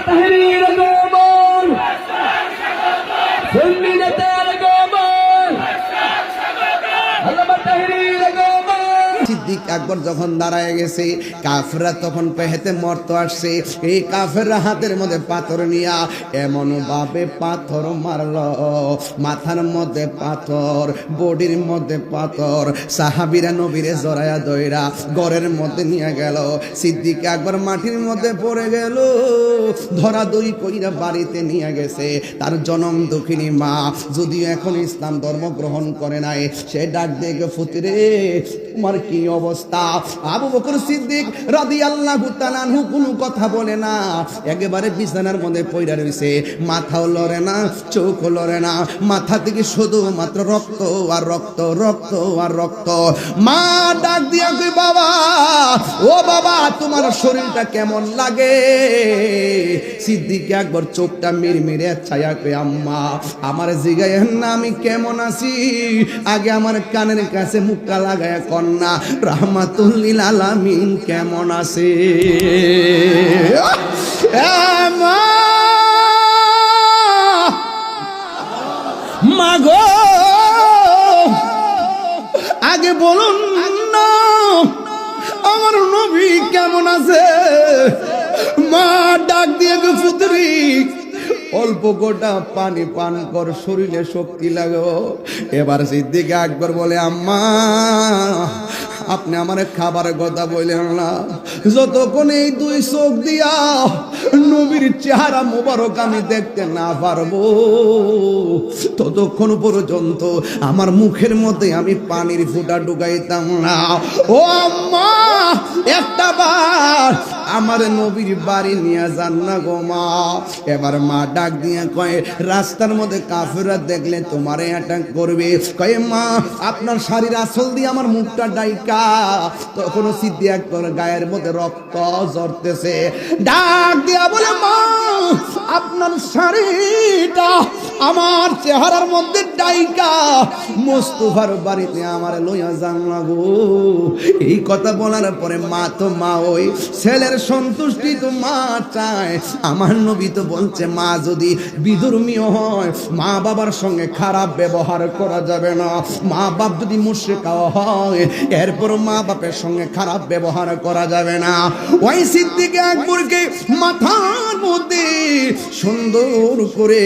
Tahrir আগমন, সুন্নি নেতার আগমন, আল্লামা তাহরীর আগমন। সিদ্দিক আকবর যখন দাঁড়ায় গেছে, কাফেররা তখন পেহেতে মরতে আসছে। এই কাফেররা হাতের মধ্যে পাথর নিয়া এমন ভাবে পাথর মারলো, মাথার মধ্যে পাথর, বডির মধ্যে পাথর। সাহাবীরা নবীরে জড়ায়া দইরা ঘরের মধ্যে নিয়ে গেল। সিদ্দিক আকবর মাটির মধ্যে পড়ে গেল, ধরাধরি কইরা বাড়িতে নিয়ে গেছে। তার জনম দুঃখিনী মা, যদিও এখন ইসলাম ধর্ম গ্রহণ করে নাই, সে ডাক দিয়ে ফুতিরে তোমার কি অবস্থা? আবু বকর সিদ্দিক রাদিয়াল্লাহু তাআলা আনহু কোনো কথা বলে না, একেবারে বিছানার মধ্যে পড়ে রইছে। মাথাও লড়ে না, চোখও লড়ে না, মাথা থেকে শুধুমাত্র রক্ত আর রক্ত, রক্ত আর রক্ত। মা ডাক দিয়া কই, বাবা ও বাবা, তোমার শরীরটা কেমন লাগে? সিদ্দিক আকবর চোখটা মিরমিরে ছায়া কই, আম্মা আমার জিগায়েন না আমি কেমন আছি, আগে আমার কানের কাছে মুখটা লাগায় কন্যা রাহমাতুল লিল আলামিন কেমন আছে? মা গো, আগে বলুন না আমার নবী কেমন আছে? মা ডাক দিয়ে গো, পুত্রী অল্প গোটা পানি পান কর, শরীরে শক্তি লাগো। এবার সিদ্দিক আকবর বলে, আম্মা আপনি আমার খাবারের কথা বললেন না, যতক্ষণ এই দুই চোখ দিয়া নবীর চেহারা মোবারক আমি দেখতে না পারবো, ততক্ষণ পর্যন্ত আমার মুখের মধ্যে আমি পানির ফোঁটা ঢুকাইতাম না। ও আম্মা, একটা বার আমার নবীর বাড়ি নিয়ে যান না গো মা। এবার মা ডাক দিয়ে কয়, রাস্তার মধ্যে কাফেররা দেখলে তোমারে অ্যাটাক করবে, কয় মা আপনার শাড়ির আঁচল দিয়ে আমার মুখটা ডাইকা। তখনও সিদ্দিক আকবর গায়ের মধ্যে রক্ত ঝরতেছে, ডাক দিয়া বলে, মা আপনার শাড়িটা আমার চেহারার মধ্যে ডাইকা মোস্তফার বাড়িতে আমার লইয়া যান না গো। এই কথা বলার পরে মা তো মা, ওই ছেলের সন্তুষ্টি তো মা চায়। আমার নবী তো বলছে, মা যদি বিধর্মীয় হয়, মা বাবার সঙ্গে খারাপ ব্যবহার করা যাবে না। মা বাপ যদি মুশরিক হয়, এরপর মা বাপের সঙ্গে খারাপ ব্যবহার করা যাবে না। ওই সিদ্দিক আকবরকে মাথার মধ্যে সুন্দর করে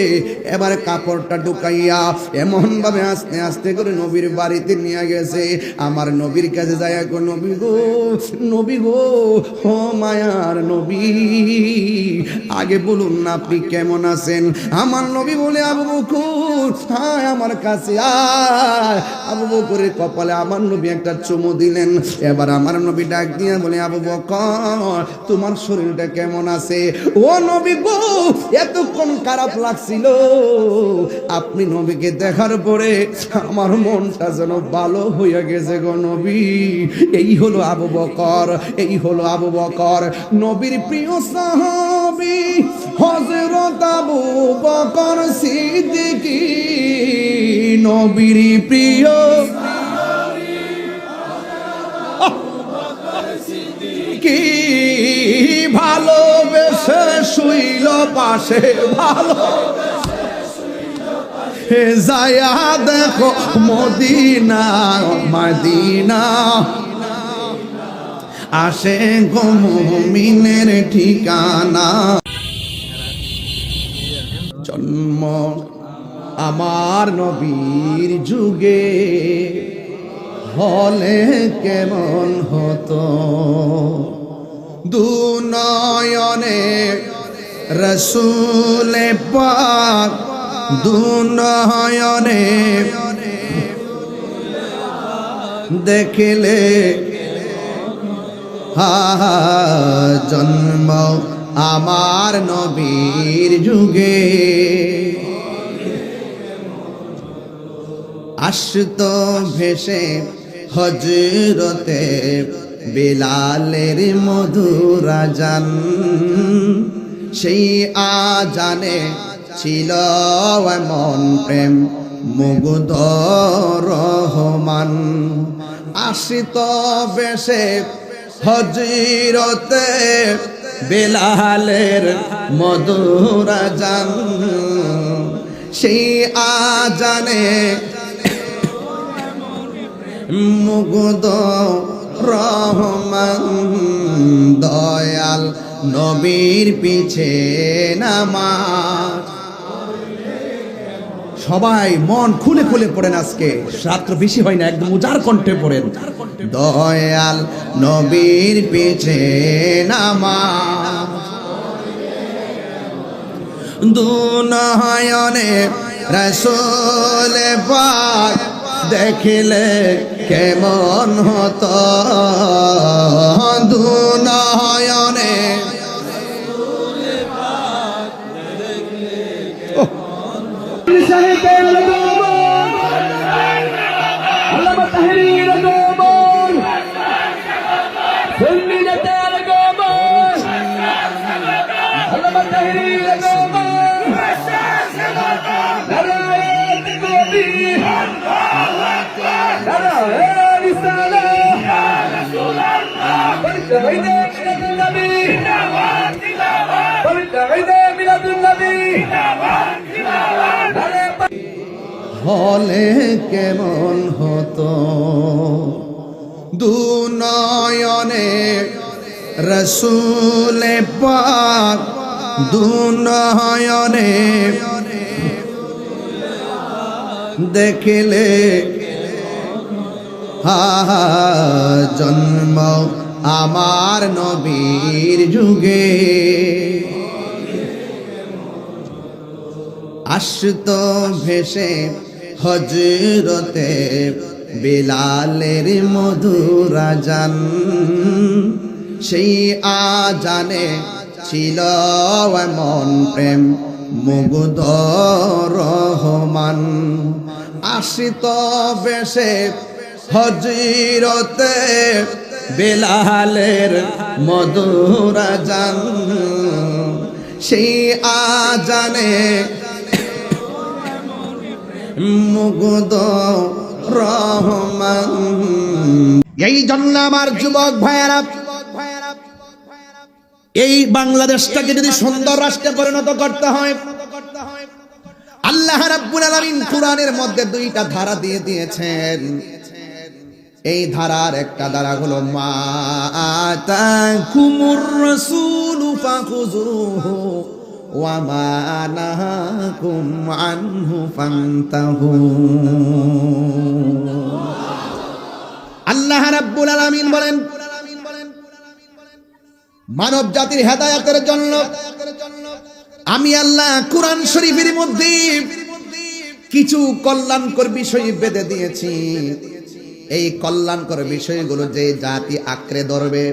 এবার কাপড়টা ঢুকাইয়া এমন ভাবে আস্তে আস্তে করে নবীর বাড়িতে নিয়ে গেছে। আমার নবীর কাছে যায়, নবী গো, নবী গো, ও মায়ার নবী, আগে বলুন না আপনি কেমন আছেন? আমার নবী বলে, আবু বকর হায় আমার কাছে আয়। আবু বকরের কপালে আমার নবী একটা চুমু দিলেন। এবার আমার নবী ডাক দিয়ে বলে, আবু বকর তোমার শরীরটা কেমন আছে? ও নবী গো, এতক্ষণ খারাপ লাগছিল, আপনি নবীকে দেখার পরে আমার মনটা যেন ভালো হয়ে গেছে গো নবী। এই হলো আবু বকর, এই হলো আবু বকর, নবীর প্রিয় সাহাবী হযরত আবু বকর সিদ্দিক, নবীর প্রিয় কি ভালোবেসে শুইল পাশে, ভালো যায়া দেখো মদিনা মদিনা, আসে গো মুমিনের ঠিকানা। জন্ম আমার নবীর যুগে হলে কেমন হতো, দুনয়নে রসুল পাক, দুনয়নে দেখলে জন্ম আমার নবীর যুগে। আসতো ভেসে হযরতে বেলালের মধুর আজান, সেই আজানে ছিল এমন প্রেম মুগ্ধ রহমান। আসিত বেশে হযরতে বেলালের মধুর আজান সেই আজানে মুগ্ধ রহমান দয়াল নবীর পিছে নামাজ। সবাই মন খুলে খুলে পড়েন, আজকে রাত্র বেশি হয় না, একদম উজাড় কণ্ঠে পড়েন। দয়াল নবীর পিছে নামাজ, দুনয়নে রাসূল পাক দেখিলে কেমন হতো, দুনয়নে شهيدين القمر علم التحرير القمر سلمية القمر علم التحرير القمر نرايات النبي نرايات السلام فلتعيد من النبي فلتعيد من النبي হলে কেমন হতো, দুনয়নে রাসূল পাক দুনয়নে দেখিলে জন্ম আমার নবীর যুগে, আসত ভেসে হযরতে বেলালের মধুর আজান, সেই আজানে ছিল এমন প্রেম মুগ্ধ রহমান, আসিত ভেসে হযরতে বেলালের মধুর আজান, সেই আজানে মুগ্ধ রহমান। এই জন্য আমার যুবক ভাইয়েরা, এই বাংলাদেশটাকে যদি সুন্দর রাষ্ট্রে পরিণত করতে হয়, আল্লাহ রাব্বুল আলামিন কোরআনের মধ্যে দুইটা ধারা দিয়ে দিয়েছেন। এই ধারার একটা ধারা হলো মা আতাকুমুর রাসূলু ফাখুযুহু ওয়া মা নাহাকুম আনহু ফান্তাহু। আল্লাহ রাব্বুল আলামিন বলেন, মানব জাতির হেদায়েতের জন্য আমি আল্লাহ কোরআন শরীফের মধ্যে কিছু কল্যাণকর বিষয় বেঁধে দিয়েছি। এই কল্যাণকর বিষয়গুলো যে জাতি আঁকড়ে ধরবে,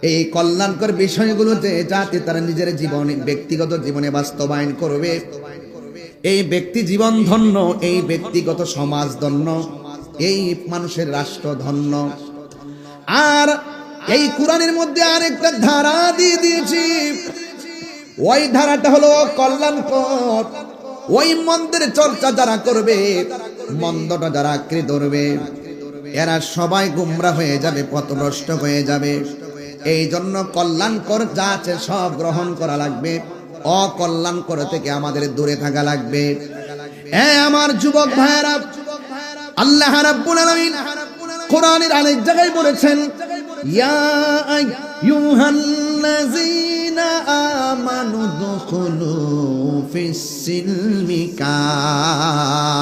এই কল্যাণকর বিষয়গুলো যে জাতি তারা নিজের জীবনে ব্যক্তিগত জীবনে বাস্তবায়ন করবে, এই ব্যক্তি জীবন ধন্য, এই ব্যক্তিগত সমাজ ধন্য, এই মানুষের রাষ্ট্র ধন্য। আর এই কোরআনের মধ্যে আরেকটা ধারা দিয়ে দিয়েছি, ওই ধারাটা হলো কল্যাণকর। ওই মন্দের চর্চা যারা করবে, মন্দটা যারা আঁকড়ে ধরবে, এরা সবাই গুমরা হয়ে যাবে, পথভ্রষ্ট হয়ে যাবে। এই জন্য কল্যাণকর যা আছে সব গ্রহণ করা লাগবে, অকল্যাণকর থেকে আমাদের দূরে থাকা লাগবে। আমার যুবক ভাইয়েরা, আল্লাহ রাব্বুল আলামিন কোরআনের আরেক জায়গায় বলেছেন, ইয়া আইয়ুহাল্লাযীনা আমানু দুখুলু ফিস-সিলমি কাফা।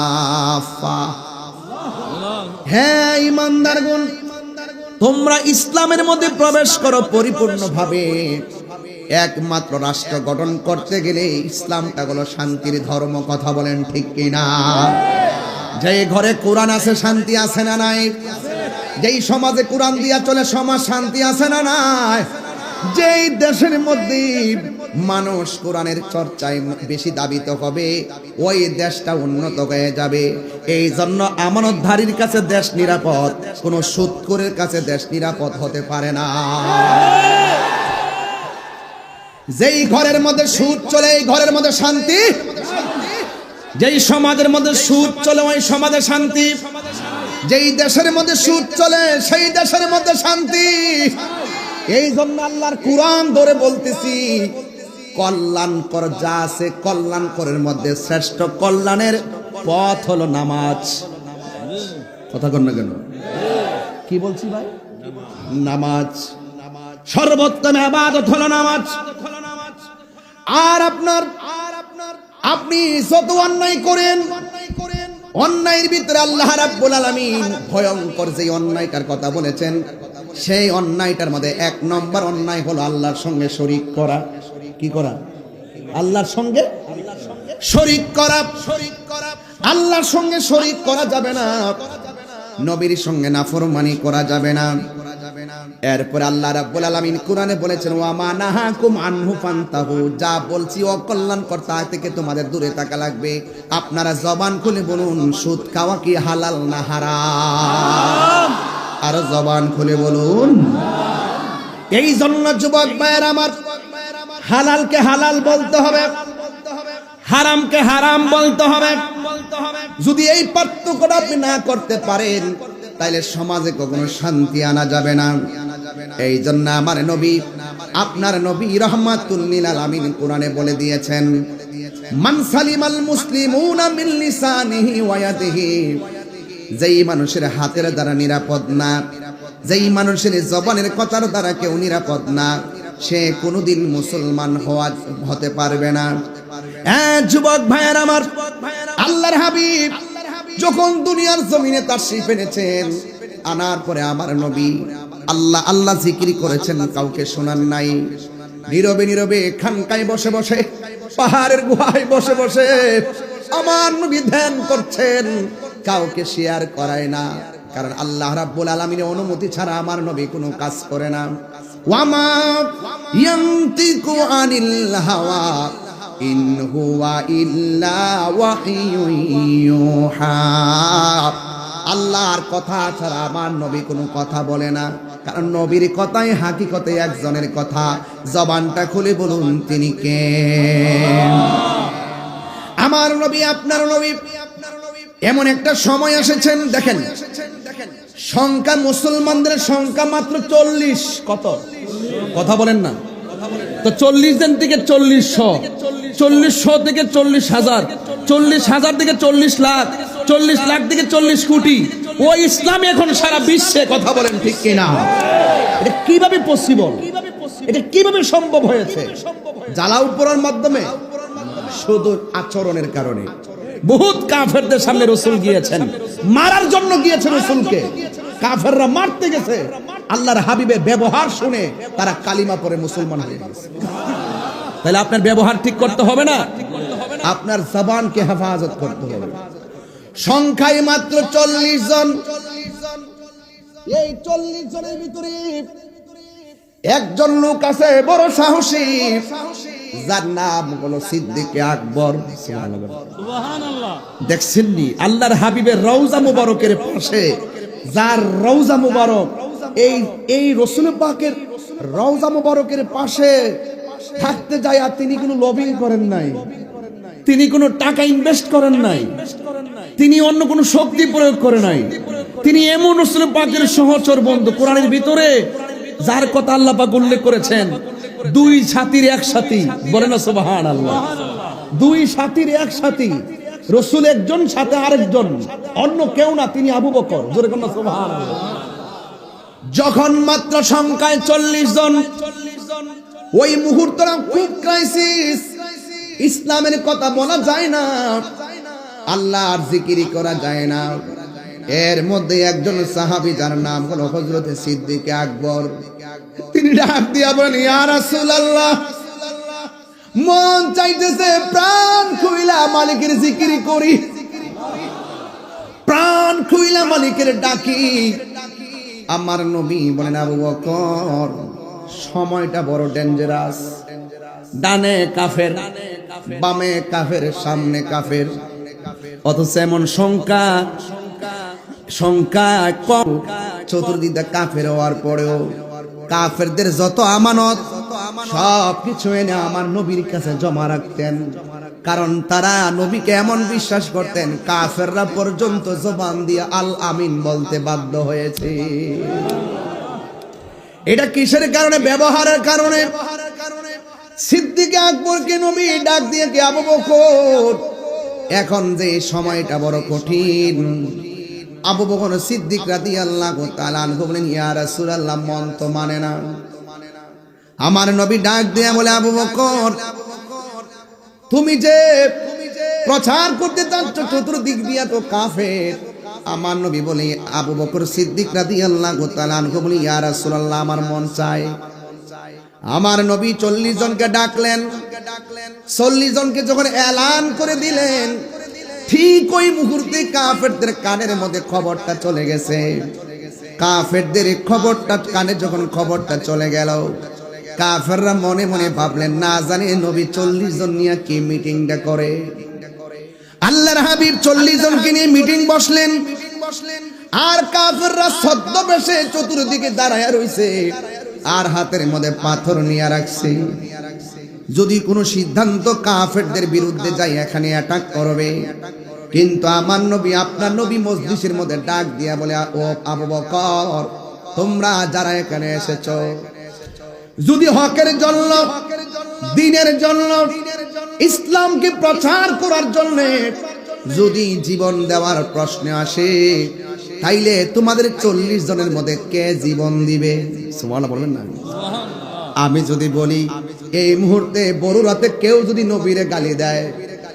হে ঈমানদারগণ, তোমরা ইসলামের মধ্যে প্রবেশ করো পরিপূর্ণভাবে। একমাত্র রাষ্ট্র গঠন করতে গেলে ইসলামটা হলো শান্তির ধর্ম, কথা বলেন ঠিক কিনা? যে ঘরে কোরআন আছে শান্তি আছে না নাই? যেই সমাজে কোরআন দিয়া চলে সমাজ শান্তি আছে না নাই? যেই দেশের মধ্যে মানুষ কোরআনের চর্চায় বেশি দাবিত হবে, ওই দেশটা উন্নত হয়ে যাবে। এই জন্য আমানতধারীর কাছে দেশ নিরাপদ, কোন সুদখোরের কাছে দেশ নিরাপদ হতে পারে না। যেই ঘরের মধ্যে সুদ চলে, এই ঘরের মধ্যে শান্তি। যেই সমাজের মধ্যে সুদ চলে, ওই সমাজে শান্তি। যেই দেশের মধ্যে সুদ চলে, সেই দেশের মধ্যে শান্তি। এই জন্য আল্লাহর কোরআন ধরে বলতেছি, কল্যাণকর যা আছে কল্যাণকরের মধ্যে শ্রেষ্ঠ কল্যাণের পথ হলো নামাজ। কথা কন না কেন? কি বলছি ভাই? নামাজ সর্বোত্তম ইবাদত হলো নামাজ। আর আপনি যত অন্যায় করেন, অন্যায়ের ভিতরে আল্লাহ রাব্বুল আলামিন ভয়ঙ্কর যে অন্যায়টার কথা বলেছেন, সেই অন্যায়টার মধ্যে 1 নম্বর অন্যায় হলো আল্লাহর সঙ্গে শরীক করা। কি করা? আল্লাহর সঙ্গে শরীক করা। আল্লাহর সঙ্গে শরীক করা যাবে না, নবীর সঙ্গে নাফরমানি করা যাবে না। এরপর আল্লাহ রাব্বুল আলামিন কোরআনে বলেছেন, ওয়া মা নাহাকুম আনহু ফান্তাহু, যা বলছি অকল্যাণকর তা থেকে তোমাদের দূরে থাকা লাগবে। আপনারা জবান খুলে বলুন, সুদ খাওয়া কি হালাল না হারাম? আর জবান খুলে বলুন। এই জন্য যুবক ভাইয়ের আমার, হালালকে হালাল বলতে হবে, হারামকে হারাম বলতে হবে। যদি এই পার্থক্যটা আপনি না করতে পারেন, তাইলে সমাজে কখনো শান্তি আনা যাবে না। এই জন্য আমার নবী, আপনার নবী রাহমাতুল লিল আলামিন কোরআনে বলে দিয়েছেন, মান সালিমাল মুসলিমুনা মিন লিসানিহি ওয়া ইয়াদিহি, যেই মানুষের হাতের দ্বারা নিরাপদ না, যেই মানুষের জবানের কথার দ্বারা কেউ নিরাপদ না, সে কোনোদিন মুসলমান হতে পারবে না। যুবক ভাইয়ের আমার, আল্লাহর হাবিব যখন দুনিয়ার জমিনে তাশরীফ এনেছেন, আনার পরে আমার নবী আল্লাহ আল্লাহ জিকির করেছেন, কাউকে শোনান নাই। নীরবে নীরবে খানকায় বসে বসে, পাহাড়ের গুহায় বসে বসে আমার নবী ধ্যান করছেন, কাউকে শেয়ার করায় না। কারণ আল্লাহ রাব্বুল আলামিনের অনুমতি ছাড়া আমার নবী কোনো কাজ করে না। ওয়ামা ইয়ান্তিকু আনিল হাওয়া ইন হুয়া ইল্লা ওয়াহিয়ুন ইউহা। আল্লাহর কথা ছাড়া আমার নবী কোনো কথা বলে না, কারণ নবীর কথাই হাকিকতে একজনের কথা। জবানটা খুলে বলুন, তিনি কে? আমার নবী, আপনার নবী। এমন একটা সময় এসেছেন, দেখেন সংখ্যা, মুসলমানদের সংখ্যা মাত্র 40। কত? কথা বলেন না তো। 40 জন থেকে 40,000, 40,000 থেকে 40,000, 40,000 থেকে 40 লাখ, 40 লাখ থেকে 40 কোটি। ও ইসলাম এখন সারা বিশ্বে। কথা বলেন ঠিক কিনা? এটা কিভাবে পসিবল? এটা কিভাবে সম্ভব হয়েছে? জ্বালাও পোড়ার মাধ্যমে? শুধু আচরণের কারণে। বহুত কাফেরদের সামনে রাসূল গিয়েছেন, মারার জন্য গিয়েছেন রাসূলকে। কাফেররা মারতে গেছে, আল্লাহর হাবিবের ব্যবহার শুনে তারা কালিমা পড়ে মুসলমান হয়ে গেছে। তাহলে আপনার ব্যবহার ঠিক করতে হবে না, আপনার জবানকে হেফাজত করতে হবে। সংখ্যায় মাত্র 40 জন। এই 40 জনের ভিতরে একজন লোক আছে বড় সাহসী, যার নাম হলো সিদ্দিকে আকবর। সুবহানাল্লাহ। দেখছেননি আল্লাহর হাবিবের রওজা মুবারকের পাশে, যার রওজা মুবারক, এই রাসূল পাকের রওজা মুবারকের পাশে থাকতে যায়, আর তিনি কোনো লবিং করেন নাই, তিনি কোনো টাকা ইনভেস্ট করেন নাই, তিনি অন্য কোনো শক্তি প্রয়োগ করে নাই। তিনি এমন রাসূল পাকের সহচর বন্ধু। কোরআনের ভিতরে যার কথা আল্লাহ পাক উল্লেখ করেছেন, 2 সাথীর এক সাথী। বলেন না সুবহানাল্লাহ। 2 সাথীর এক সাথী, রাসূল একজন, সাথে আরেকজন, অন্য কেউ না, তিনি আবু বকর। জোরে বলেন না সুবহানাল্লাহ। যখন মাত্র সংখ্যায় 40 জন, ওই মুহূর্তটা খুব ক্রাইসিস। ইসলামের কথা বলা যায় না, আল্লাহর জিকির করা যায় না। এর মধ্যে একজন সাহাবী, যার নাম হলো হযরত সিদ্দিকে আকবর, তিনি ডাক দিয়া বলেন, ইয়া রাসূলুল্লাহ, মন চাইতেছে প্রাণ খুইলা মালিকের জিকির করি, প্রাণ খুইলা মালিকের ডাকি। আমার নবী বলেন, আবু বকর, সময়টা বড় ডেঞ্জারাস। ডানে কাফের, বামে কাফের, সামনে কাফের, অথচ এমন সংখ্যা কম, চতুর্দিকে কাফের হওয়ার পরেও কাফেরদের যত আমানত সবকিছু এনে আমার নবীর কাছে জমা রাখতেন। কারণ তারা নবীকে এমন বিশ্বাস করতেন, কাফেররা পর্যন্ত জবান দিয়ে আল আমিন বলতে বাধ্য হয়েছে। এটা কিসের কারণে? ব্যবহারের কারণে। সিদ্দিক আকবরকে নবী ডাক দিয়ে কি আবু বকর, এখন যে সময়টা বড় কঠিন। আবু বকর সিদ্দিক রাদিয়াল্লাহু তাআলা আনহু বলেন, ইয়া রাসূলুল্লাহ, মন তো মানে না। আমার নবী ডাক দিয়ে বলে, আবু বকর, তুমি যে প্রচার করতে চাচ্ছ চতুর্দিক দিয়া তো কাফের। আমার নবী বলে, আবু বকর সিদ্দিক রাদিয়াল্লাহু তাআলা আনহু বলে, ইয়া রাসূলুল্লাহ, আমার মন চায়। আমার নবী 40 জনকে ডাকলেন। 40 জনকে যখন এলান করে দিলেন, ঠিক ওই মুহূর্তে কাফেরদের কানের মধ্যে খবরটা চলে গেছে। কাফেরদের খবরটা কানে যখন খবরটা চলে গেল, কাফেররা মনে মনে ভাবলেন, না জানি নবী 40 জন নিয়ে কি মিটিংটা করে। আল্লাহর হাবিব 40 জনকে নিয়ে মিটিং বসলেন, আর কাফেররা ছদ্মবেশে চতুর্দিকে দাঁড়ায় রইছে, আর হাতের মধ্যে পাথর নিয়ে রাখছে। যদি কোনো সিদ্ধান্ত কাফেরদের বিরুদ্ধে যায়, এখানে অ্যাটাক করবে। কিন্তু আমার নবী, আপনার নবী মজলিসের মধ্যে ডাক দিয়া বলে, ও আবু বকর, তোমরা যারা এখানে এসেছো, যদি হকের জন্য, দ্বীনের জন্য, ইসলামকে প্রচার করার জন্য যদি জীবন দেওয়ার প্রশ্ন আসে, তাইলে তোমাদের 40 জনের মধ্যে কে জীবন দিবে? সুবহানাল্লাহ বলবেন না? আমি যদি বলি, এই মুহূর্তে বড়রাতে কেউ যদি নবীরে গালি দেয়,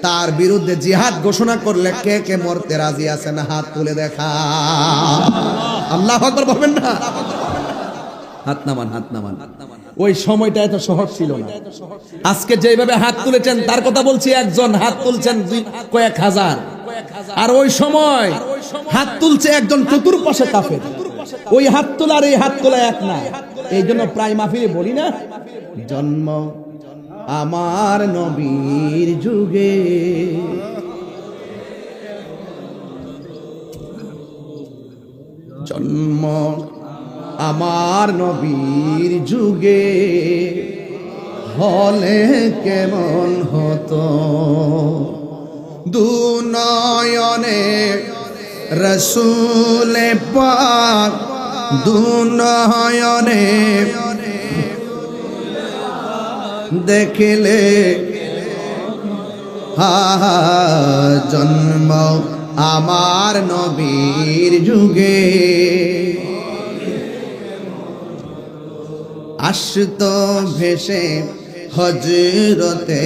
তার বিরুদ্ধে জিহাদ ঘোষণা করলে কে কে মরতে রাজি আছেন? হাত তুলে দেখা। আল্লাহু আকবার বলবেন না? হাত নামান, হাত নামান। ওই সময়টা এত সহজ ছিল না। আজকে যেভাবে হাত তুলেছেন তার কথা বলছি, একজন হাত তুলছেন কয়েক হাজার, আর ওই সময় হাত তুলছে একজন চতুর্পাশে কাফের। ওই হাত তোলার এই হাত তোলা এক না। এই জন্য প্রায় মাহফিলে বলি না, জন্ম আমার নবীর যুগে, জন্ম আমার নবীর যুগে হলে কেমন হতো, দুনয়নে রসুল পাক, দুনয়নে দেখলে, হা জন্ম আমার নবীর যুগে আসতো ভেসে হযরতে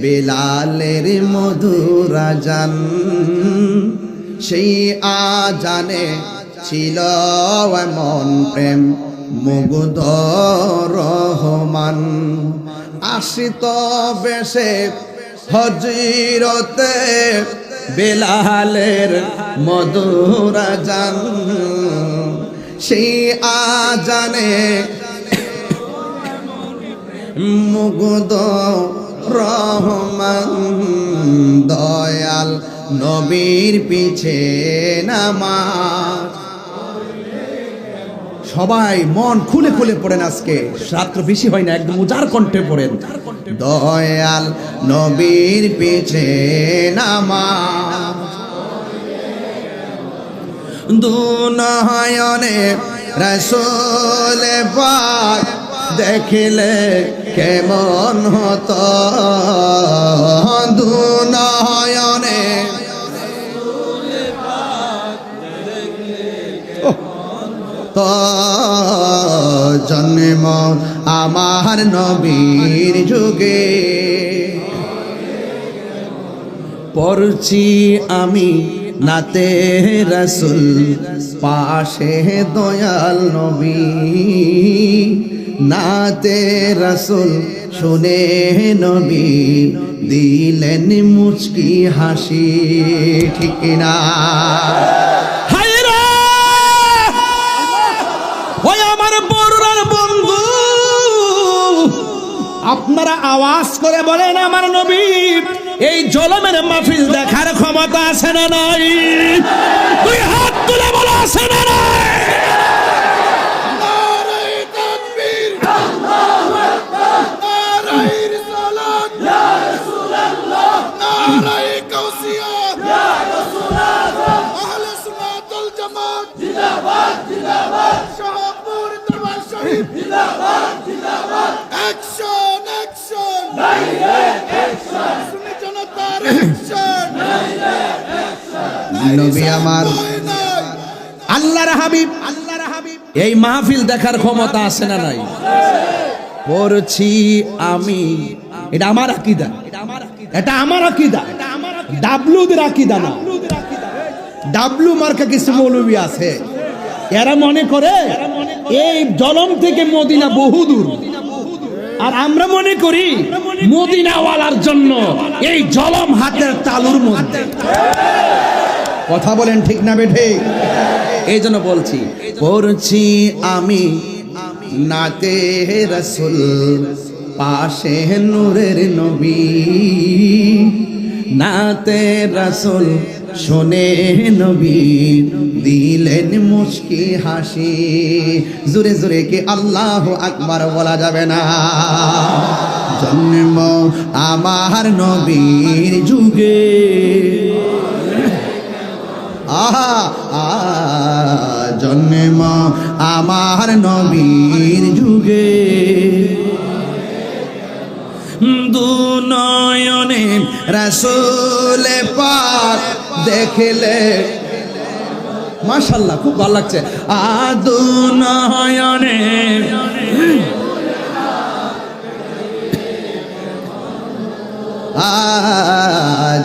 বেলালের মধুর আজান, সেই আজানে ছিল এমন প্রেম মুগ্ধ রহমান। আসতো ভেসে হযরতে বেলালের মধুর আজান, সেই আজানে মুগ্ধ রহমান। দয়াল নবীর পিছে নামাজ। সবাই মন খুলে খুলে পড়েন, আজকে রাত্র বেশি হয় না, একদম উজাড় কণ্ঠে পড়েন, দয়াল নবীর পিছে নামাজ। দুনয়নে রাসূল পাক দেখলে কেমন হতো, দুনয়নে তো জন্ম আমার নবীর যুগে। পড়ছি আমি নাতে রাসূল, পাশে দয়াল নবী, নাতে রাসূল শুনে নবী দিলেন মুচকি হাসি। ঠিক না? আপনারা আওয়াজ করে বলেন, আমার নবী এই জলমের মাহফিল দেখার ক্ষমতা আছে না নাই? তুই হাত তুলে বলো, আছে না নাই? নারায়ে তাকবীর, আল্লাহু আকবার, নারায়ে রিসালাত, ইয়া রাসূলুল্লাহ, নারায়ে কাউসিয়া, ইয়া রাসূলুল্লাহ, আহলে সুন্নাত ওয়াল জামাত জিন্দাবাদ, জিন্দাবাদ, শাহপুর দরবার শরীফ অ্যাকশন অ্যাকশন সুন্নি জনতার অ্যাকশন নবী আমার আল্লাহর হাবিব এই মাহফিল দেখার ক্ষমতা আছে না নাই? পড়ছি আমি, এটা আমার আকীদা, এটা আমার আকীদা, ডাবলুদের আকীদা না। ডাবলু মার্কা কিছু মৌলবী আছে, এরা মনে করে এই জলম থেকে মদিনা বহুদূর, আর আমরা মনে করি মদিনাওয়ালার জন্য এই জলম হাতের তালুর মধ্যে। কথা বলেন ঠিক না বেঠে? এই জন্য বলছি, পড়ছি আমি নাতে রাসূল, পাশে নূরের নবী, নাতে রাসূল শোনে নবী, দিলেন মুস্কি হাসি। জোরে জোরে কি আল্লাহু আকবার বলা যাবে না? জন্ম আমার নবীর যুগে, আহা জন্ম আমার নবীর যুগে, দুনয়নে রাসূল পাক দেখলে, মাশাআল্লাহ খুব ভালো লাগছে। দুনয়নে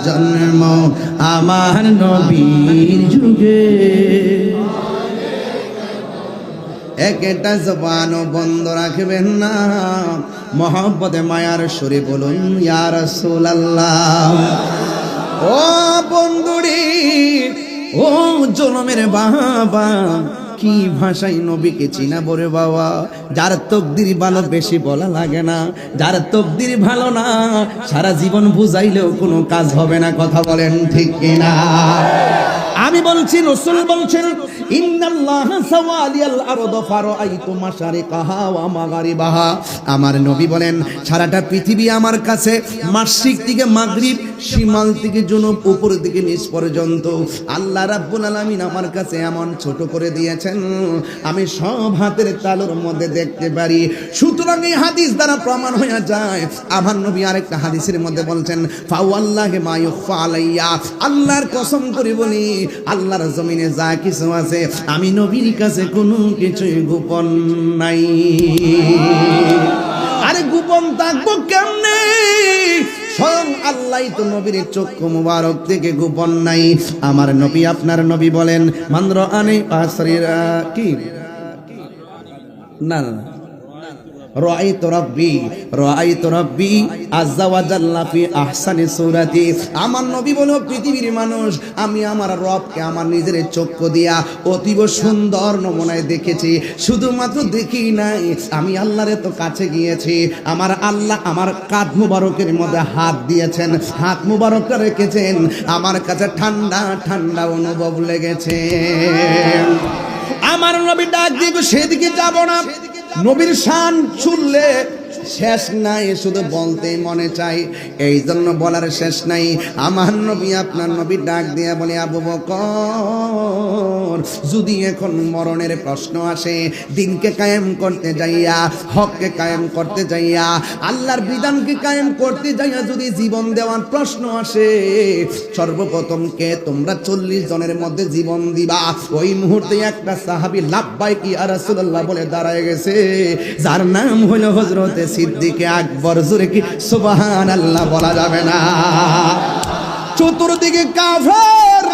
জন্ম আমার নবীর যুগে, একটা জবানও বন্ধ রাখবেন না, মহব্বতে মায়ার সুরে বলুন ইয়া রাসূলুল্লাহ। ও বন্ধুরি, ও জনমের বাবা, কি ভাষায় নবীকে চিনা বরে বাবা। যার তকদির ভালো বেশি বলা লাগে না, যার তকদির ভালো না সারা জীবন বুঝাইলেও কোনো কাজ হবে না। কথা বলেন ঠিক কিনা? আমি বলছি, রাসূল বলছেন ইন্নাল্লাহা সাওয়ালিয়াল আরদ ফারাআইতু মাশারিকাহা ওয়া মাগারিবাহা। আমার নবী বলেন সারাটা পৃথিবী আমার কাছে মাশরিক থেকে মাগরিব, শিমাল থেকে জুনুব, উপর থেকে নিচ পর্যন্ত আল্লাহ রাব্বুল আলামিন আমার কাছে এমন ছোট করে দিয়েছেন, আমি সব হাতের তালুর মধ্যে দেখতে পারি। সুতরাং এই হাদিস দ্বারা প্রমাণ হয়ে যায়। আমার নবী আরেকটা হাদিসের মধ্যে বলছেন ফাওয়াল্লাহি মা ইউখফা আলাইয়া, আল্লাহর কসম করে বলি আল্লাহর জমিনে যা কিছু আছে আমি নবীর কাছে কোনো কিছুই গোপন নাই। আরে গোপন থাকবো কেমনে? স্বয়ং আল্লাহই তো নবীর চক্ষু মুবারক থেকে গোপন নাই। আমার নবী আপনার নবী বলেন মান রাআনি আসরিরা কি না না রাআইতু রাব্বি আযজা ওয়া জাল্লা ফি আহসানি সূরাতি। আমার নবী বলে পৃথিবীর মানুষ আমি আমার রবকে আমার নিজের চক্ষু দিয়া অতীব সুন্দর নমুনায় দেখেছি। শুধুমাত্র দেখি নাই, আমি আল্লাহর এত কাছে গিয়েছি। আমার আল্লাহ আমার কাঁধ মুবারকের মধ্যে হাত দিয়েছেন, হাত মুবারকটা রেখেছেন, আমার কাছে ঠান্ডা ঠান্ডা অনুভব লেগেছে। আমার নবী ডাক দিব সেদিকে যাব না। নবীর শান শুনলে শেষ নাই, শুধু বলতেই মনে চাই, এই জন্য বলার শেষ নাই। আমার নবী আপনার নবী ডাক দিয়ে বলে আবু বকর, যদি এখন মরণের প্রশ্ন আসে, দিনকে কায়েম করতে যাইয়া, হককে কায়েম করতে যাইয়া, আল্লাহর বিধানকে কায়েম করতে যাইয়া যদি জীবন দেওয়ার প্রশ্ন আসে, সর্বপ্রথম কে তোমরা 40 জনের মধ্যে জীবন দিবা? ওই মুহূর্তে একটা সাহাবী লাব্বাইক ইয়া রাসূলুল্লাহ বলে দাঁড়ায় গেছে, যার নাম হলো হযরতে সিদ্দিকে আকবর। জোরে কি সুবহানাল্লাহ বলা যাবে না? চতুর্দিকে কাফের।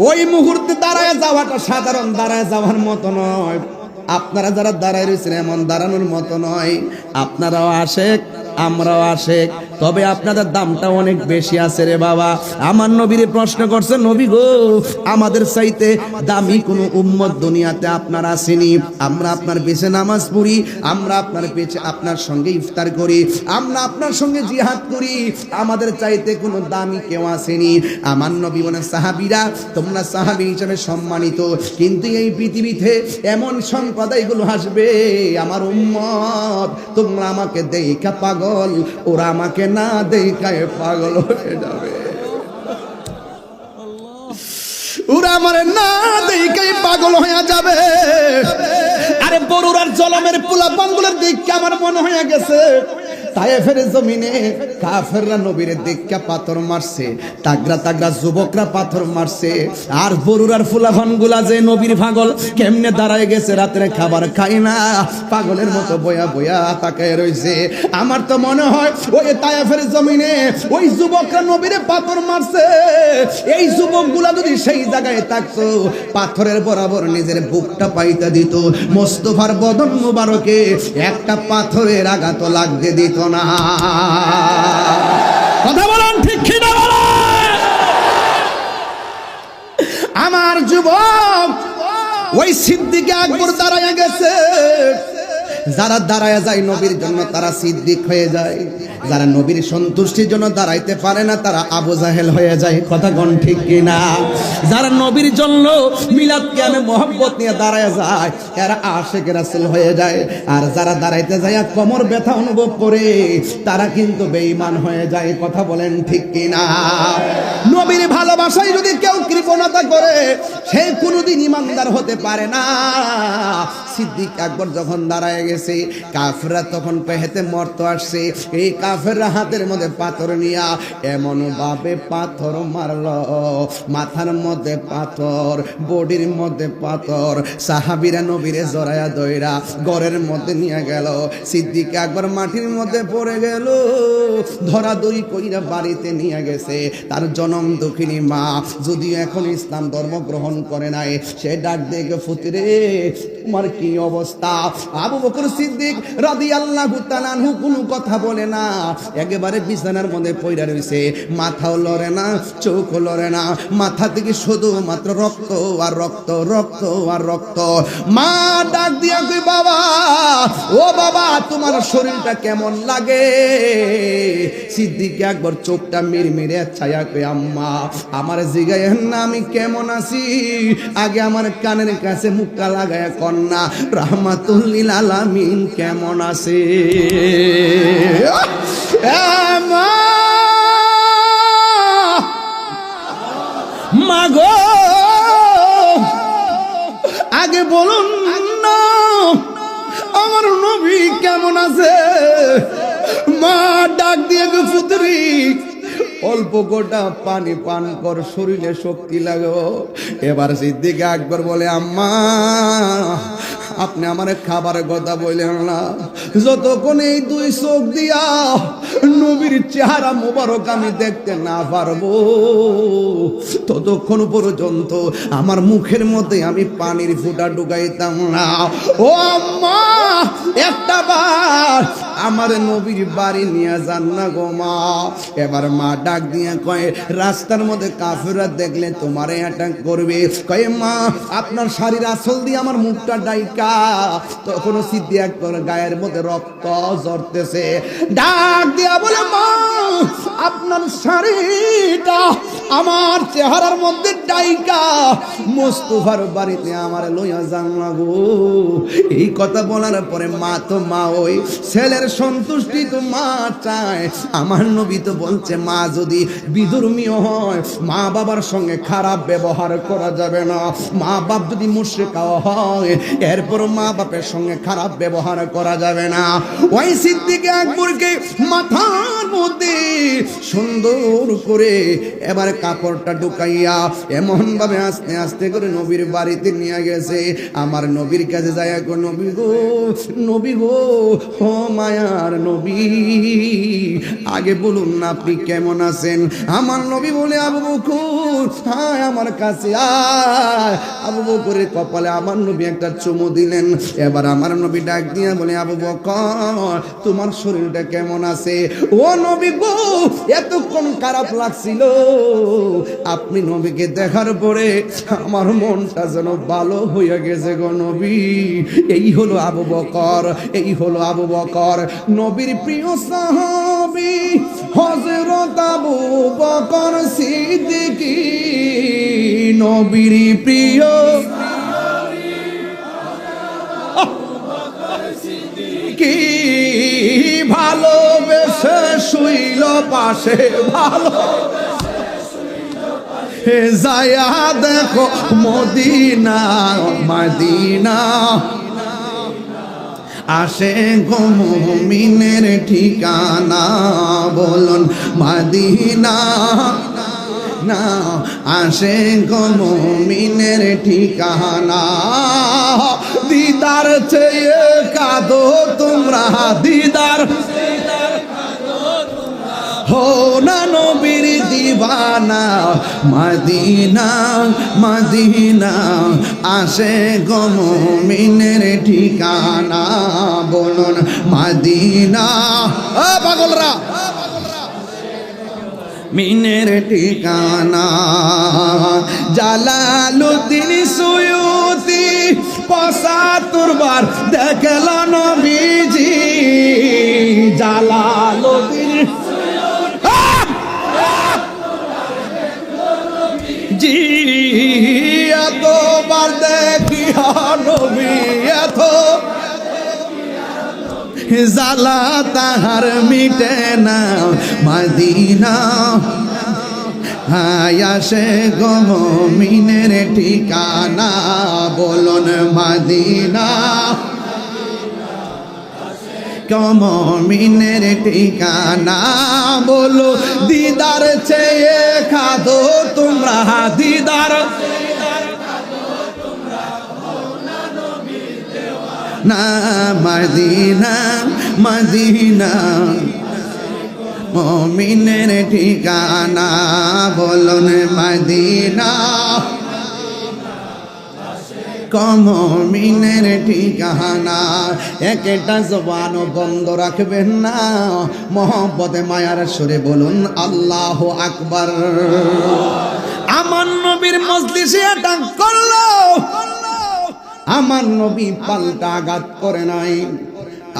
ওই মুহূর্তে দাঁড়ায় যাওয়াটা সাধারণ দাঁড়ায় যাওয়ার মতো নয়। আপনারা যারা দাঁড়ায় রয়েছেন এমন দাঁড়ানোর মতো নয়। আপনারাও আশেক, আমরাও আশেক, তবে আপনাদের দামটা অনেক বেশি আছে রে বাবা। আমার নবীর প্রশ্ন করছে, নবী গো আমাদের চাইতে দামি কোন উম্মত দুনিয়াতে আপনার আসেনি। আমরা আপনার পেছনে নামাজ পড়ি, আমরা আপনার পেছনে আপনার সঙ্গে ইফতার করি, আমরা আপনার সঙ্গে জিহাদ করি, আমাদের চাইতে কোনো দামি কেউ আসেনি। আমার নবী বলেন সাহাবীরা তোমরা সাহাবী হিসেবে সম্মানিত, কিন্তু এই পৃথিবীতে এমন সম্প্রদায়গুলো আসবে আমার উম্মত, তোমরা আমাকে দেখা পাগল, ওরা আমাকে না দেখায় পাগল হয়ে যাবে। ওরা আমার না দেখায় পাগল হয়ে যাবে। আরে আরে বরুরার জলমের পোলাপানগুলোর দিকে আমার মনে হয়ে গেছে তায়েফের জমিনে কাফেররা নবীর দিকে পাথর মারছে, তাগরা তাগরা যুবকরা পাথর মারছে, আর বরুরার ফুলাফানগুলা যে নবীর পাগল কেমনে দাঁড়ায় গেছে, রাতের খাবার খায় না, পাগলের মতো বয়া বয়া তাকায় রইছে। আমার তো মনে হয় ওই তায়েফের জমিনে ওই যুবকরা নবীরে পাথর মারছে, এই যুবকগুলা যদি সেই জায়গায় থাকতো পাথরের বরাবর নিজের বুকটা পাইতে দিত, মোস্তফার বদন মুবারকে একটা পাথরের আঘাত লাগতে দিত না। কথা বলেন ঠিক কি না বলেন? আমার যুবক ওই সিদ্দিক আকবর দাঁড়ায় গেছে, যারা দাঁড়ায় যায় নবীর জন্য তারা সিদ্দিক হয়ে যায়, যারা নবীর সন্তুষ্টির জন্য দাঁড়াইতে পারে না তারা আবু জাহেল হয়ে যায়। কথা কোন ঠিক কিনা? যারা নবীর জন্য মিলাদ কিয়ামে মহব্বত নিয়ে দাঁড়ায় যায় এরা আশিক রাসূল হয়ে যায়, আর যারা দাঁড়াইতে যায় কোমর ব্যথা অনুভব করে তারা কিন্তু বেঈমান হয়ে যায়। কথা বলেন ঠিক কিনা? নবীর ভালোবাসায় যদি কেউ কৃপণতা করে সে কোনোদিন ইমানদার হতে পারে না। সিদ্দিক আকবর যখন দাঁড়ায় গেছে কাফেররা তখন পেহেতে মরতে আসছে, এই কাফেররা হাতের মধ্যে পাথর নিয়া এমন ভাবে পাথর মারলো, মাথার মধ্যে পাথর, বডির মধ্যে পাথর, সাহাবীরা নবীরে জড়ায়া দইরা ঘরের মধ্যে নিয়ে গেল। সিদ্দিক আকবর মাটির মধ্যে পড়ে গেল, ধরাধরি কইরা বাড়িতে নিয়ে গেছে। তার জনম দুঃখিনী মা যদিও এখন ইসলাম ধর্ম গ্রহণ করে নাই, সে ডাক দেখে ফুতিরে তোমার কি অবস্থা? আবু বকর সিদ্দিক রাদিয়াল্লাহু তাআলা আনহু কোনো কথা বলে না, একেবারে বিছানার মধ্যে পড়ে রইছে, মাথাও লড়ে না, চোখও লড়ে না, মাথা থেকে শুধুমাত্র রক্ত আর রক্ত, রক্ত আর রক্ত। মা ডাক দিয়া কই বাবা, ও বাবা তোমার শরীরটা কেমন লাগে? সিদ্দিক আকবর চোখটা মিরমিরে ছায়া কই আম্মা আমার জিগায়েন না আমি কেমন আছি, আগে আমার কানের কাছে মুখটা লাগায় কন্যা রাহমাতুল লিল আলামিন কেমন আছে? মাগো আগে বলুন না আমার নবী কেমন আছে? মা ডাক দিয়ে গো পুত্রী অল্প গোটা পানি পান কর, শরীরে শক্তি লাগো। এবার সিদ্দিক আকবর বলে আম্মা আপনি আমার খাবারের কথা বললেন না, যতক্ষণ এই দুই চোখ দিয়া নবীর চেহারা মোবারক আমি দেখতে না পারবো ততক্ষণ পর্যন্ত আমার মুখের মধ্যে আমি পানির ফোঁটা ঢুকাইতাম না। ও আম্মা একটা বার আমার নবীর বাড়ি নিয়ে যান না গো মা। এবার মা ডাক দিয়ে কয় রাস্তার মধ্যে কাফেররা দেখলে তোমারে অ্যাটাক করবে, কয় মা আপনার শাড়ির আঁচল দিয়ে আমার মুখটা ডাইকা। তখনও সিদ্দিক আকবর গায়ের মধ্যে রক্ত ঝরতেছে, ডাক দিয়া বলে মা আপনার শাড়িটা আমার চেহারার মধ্যে ডাইকা মোস্তফার বাড়িতে আমার লইয়া যান না গো। এই কথা বলার পরে মা তো মা, ওই ছেলের সন্তুষ্টি তো মা চায়। আমার নবী তো বলছে মা যদি বিধর্মীয় হয় মা বাবার সঙ্গে খারাপ ব্যবহার করা যাবে না, মা বাপ যদি মুশরিক হয় এরপর মা বাপের সঙ্গে খারাপ ব্যবহার করা যাবে না। ওই সিদ্দিক আকবরকে মাথার মধ্যে সুন্দর করে এবার কাপড়টা ঢুকাইয়া এমন ভাবে আস্তে আস্তে করে নবীর বাড়িতে নিয়ে গেছে। আমার নবীর কাছে যায় গো নবী গো, নবী গো, ও মায়ার নবী আগে বলুন না আপনি কেমন আছেন? আমার নবী বলে আবু বকর হায় আমার কাছে আয়। আবু বকরের কপালে আমার নবী একটা চুমু দিলেন। এবার আমার নবী ডাক দিয়া বলে আবু বকর তোমার শরীরটা কেমন আছে? ও নবী গো এতক্ষণ খারাপ লাগছিল, আপনি নবীকে দেখার পরে আমার মনটা যেন ভালো হয়ে গেছে গো নবী। এই হলো আবু বকর, এই হলো আবু বকর নবীর প্রিয় সাহাবী হযরত আবু বকর সিদ্দিক নবীর প্রিয় কি ভালোবেসে শুইল পাশে, ভালো যায়া দেখো মদিনা মদিনা আসে গো মুমিনের ঠিকানা বলুন মদিনা না আসে গো মুমিনের ঠিকানা দিদার চেয়ে কাঁদো তোমরা দিদার হো না নবীর দিবানা মদিনা মদিনা আসে গো মুমিনের ঠিকানা বলুন মদিনা ও পাগলরা মিনের ঠিকানা জালালুদ্দিন সুয়ুতি ৭৫ বার দেখল নবীজি জালালুদ্দিন জি এতবার দেখি নবী এত জালা তাহার মিটে না মদিনা আসে গো মুমিনের ঠিকানা বলুন মদিনা মুমিনের ঠিকানা বলো দিদার চেয়ে খাদো তোমরা দিদার না মদিনা মদিনা মুমিনের ঠিকানা বলুন মদিনা মুমিনের ঠিকানা একটা জবান বন্ধ রাখবেন না মহব্বতে মায়ার সুরে বলুন আল্লাহু আকবার আমার নবীর মজলিসে আটাক করলো আমার নবী পাল্টা আঘাত করে নাই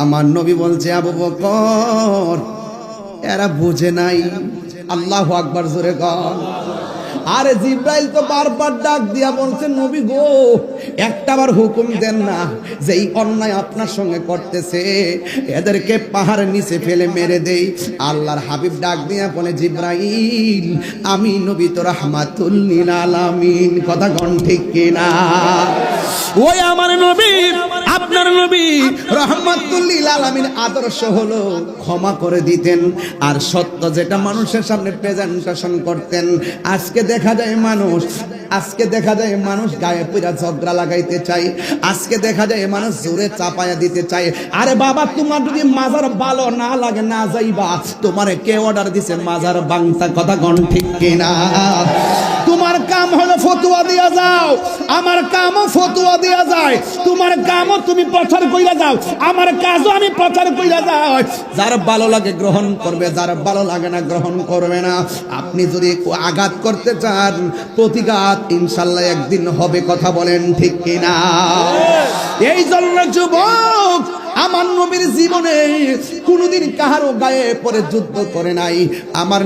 আমার নবী বলছে আবু বকর এরা বুঝে নাই আল্লাহু আকবার জোরে কর আরে জিব্রাইল তো বারবার ডাক দিয়া বলছে নবী গো একটাবার হুকুম দেন না যেই অন্যায় আপনার সঙ্গে করতেছে এদেরকে পাহাড়ের নিচে ফেলে মেরে দেই আল্লাহর হাবিব ডাক দিয়া বলে জিব্রাইল আমি নবী তো রাহমাতুল লিল আলামিন কথা কোন ঠিক কিনা ওই আমার নবী আপনার নবী রাহমাতুল লিল আলামিন আদর্শ হলো ক্ষমা করে দিতেন আর সত্য যেটা মানুষের সামনে প্রেজেন্টেশন করতেন আজকে দেখা যায় মানুষ গায়ে পুরা ঝগড়া লাগাইতে চাই আজকে দেখা যায় মানুষ জোরে চাপায়া দিতে চাই আরে বাবা তোমার যদি মাজার ভালো না লাগে না যাইবা তোমারে কে অর্ডার দিছে মাজার বাংতা কথা কোন ঠিক কিনা তোমার কাম হলো ফতোয়া দিয়া যাও আমার কামও ফতোয়া দিয়া যায় তোমার কামও তুমি প্রচার কইরা যাও আমার কাজও আমি প্রচার কইরা যাও যার ভালো লাগে গ্রহণ করবে যার ভালো লাগে না গ্রহণ করবে না আপনি যদি আঘাত করতে চান প্রতিঘাত ইনশাআল্লাহ একদিন হবে কথা বলেন ঠিক কিনা এই জন্য যুবক আমার নবীর জীবনে কোনোদিন কাহারও গায়ে পরে যুদ্ধ করে নাই আমার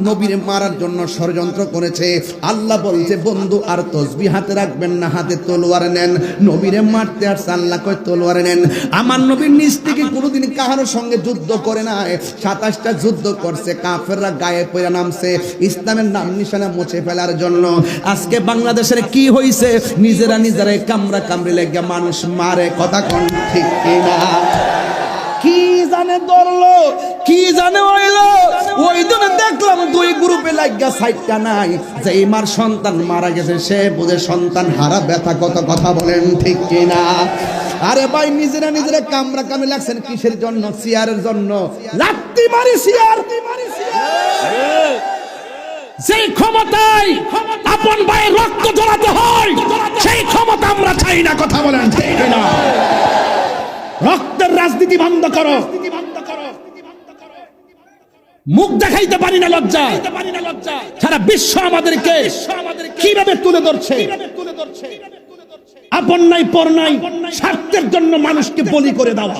নবীর মারার জন্য ষড়যন্ত্র করেছে আল্লাহ বলছে বন্ধু আর তসবিহ হাতে রাখবেন না হাতে তলোয়ার নেন নবীরে মারতে আর আল্লাহ কয় তলোয়ার নেন আমার নবীর নিজ থেকে কোনোদিন কাহারও সঙ্গে যুদ্ধ করে নাই ২৭টা যুদ্ধ করছে কাফেররা গায়ে পড়ে নামছে ইসলামের নাম নিশানা মুছে ফেলার জন্য আজকে বাংলাদেশের কি হইছে নিজেরাই কামড়া কামড়ি লেগে মানুষ মারে কথা কোন ঠিক কিনা কি জানে ধরলো কি জানে হইলো ওই দিন দেখলাম দুই গ্রুপে লাগিয়া সাইডটা নাই যে মার সন্তান মারা গেছে সে বুঝে সন্তান হারা ব্যথা কত কথা বলেন ঠিক কিনা আরে ভাই নিজেরা কামরা কামে লাগছেন কিসের জন্য চেয়ারের জন্য লাত্তি মারি চেয়ার সেই ক্ষমতায় আপন ভাইয়ের রক্ত ঝরাতে হয় সেই ক্ষমতা আমরা চাই না কথা বলেন ঠিক কিনা রক্তের রাজনীতি বন্ধ করো মুখ দেখাইতে পারি না লজ্জা সারা বিশ্ব আমাদেরকে কিভাবে তুলে ধরছে আপন নাই পর নাই স্বার্থের জন্য মানুষকে বলি করে দেওয়া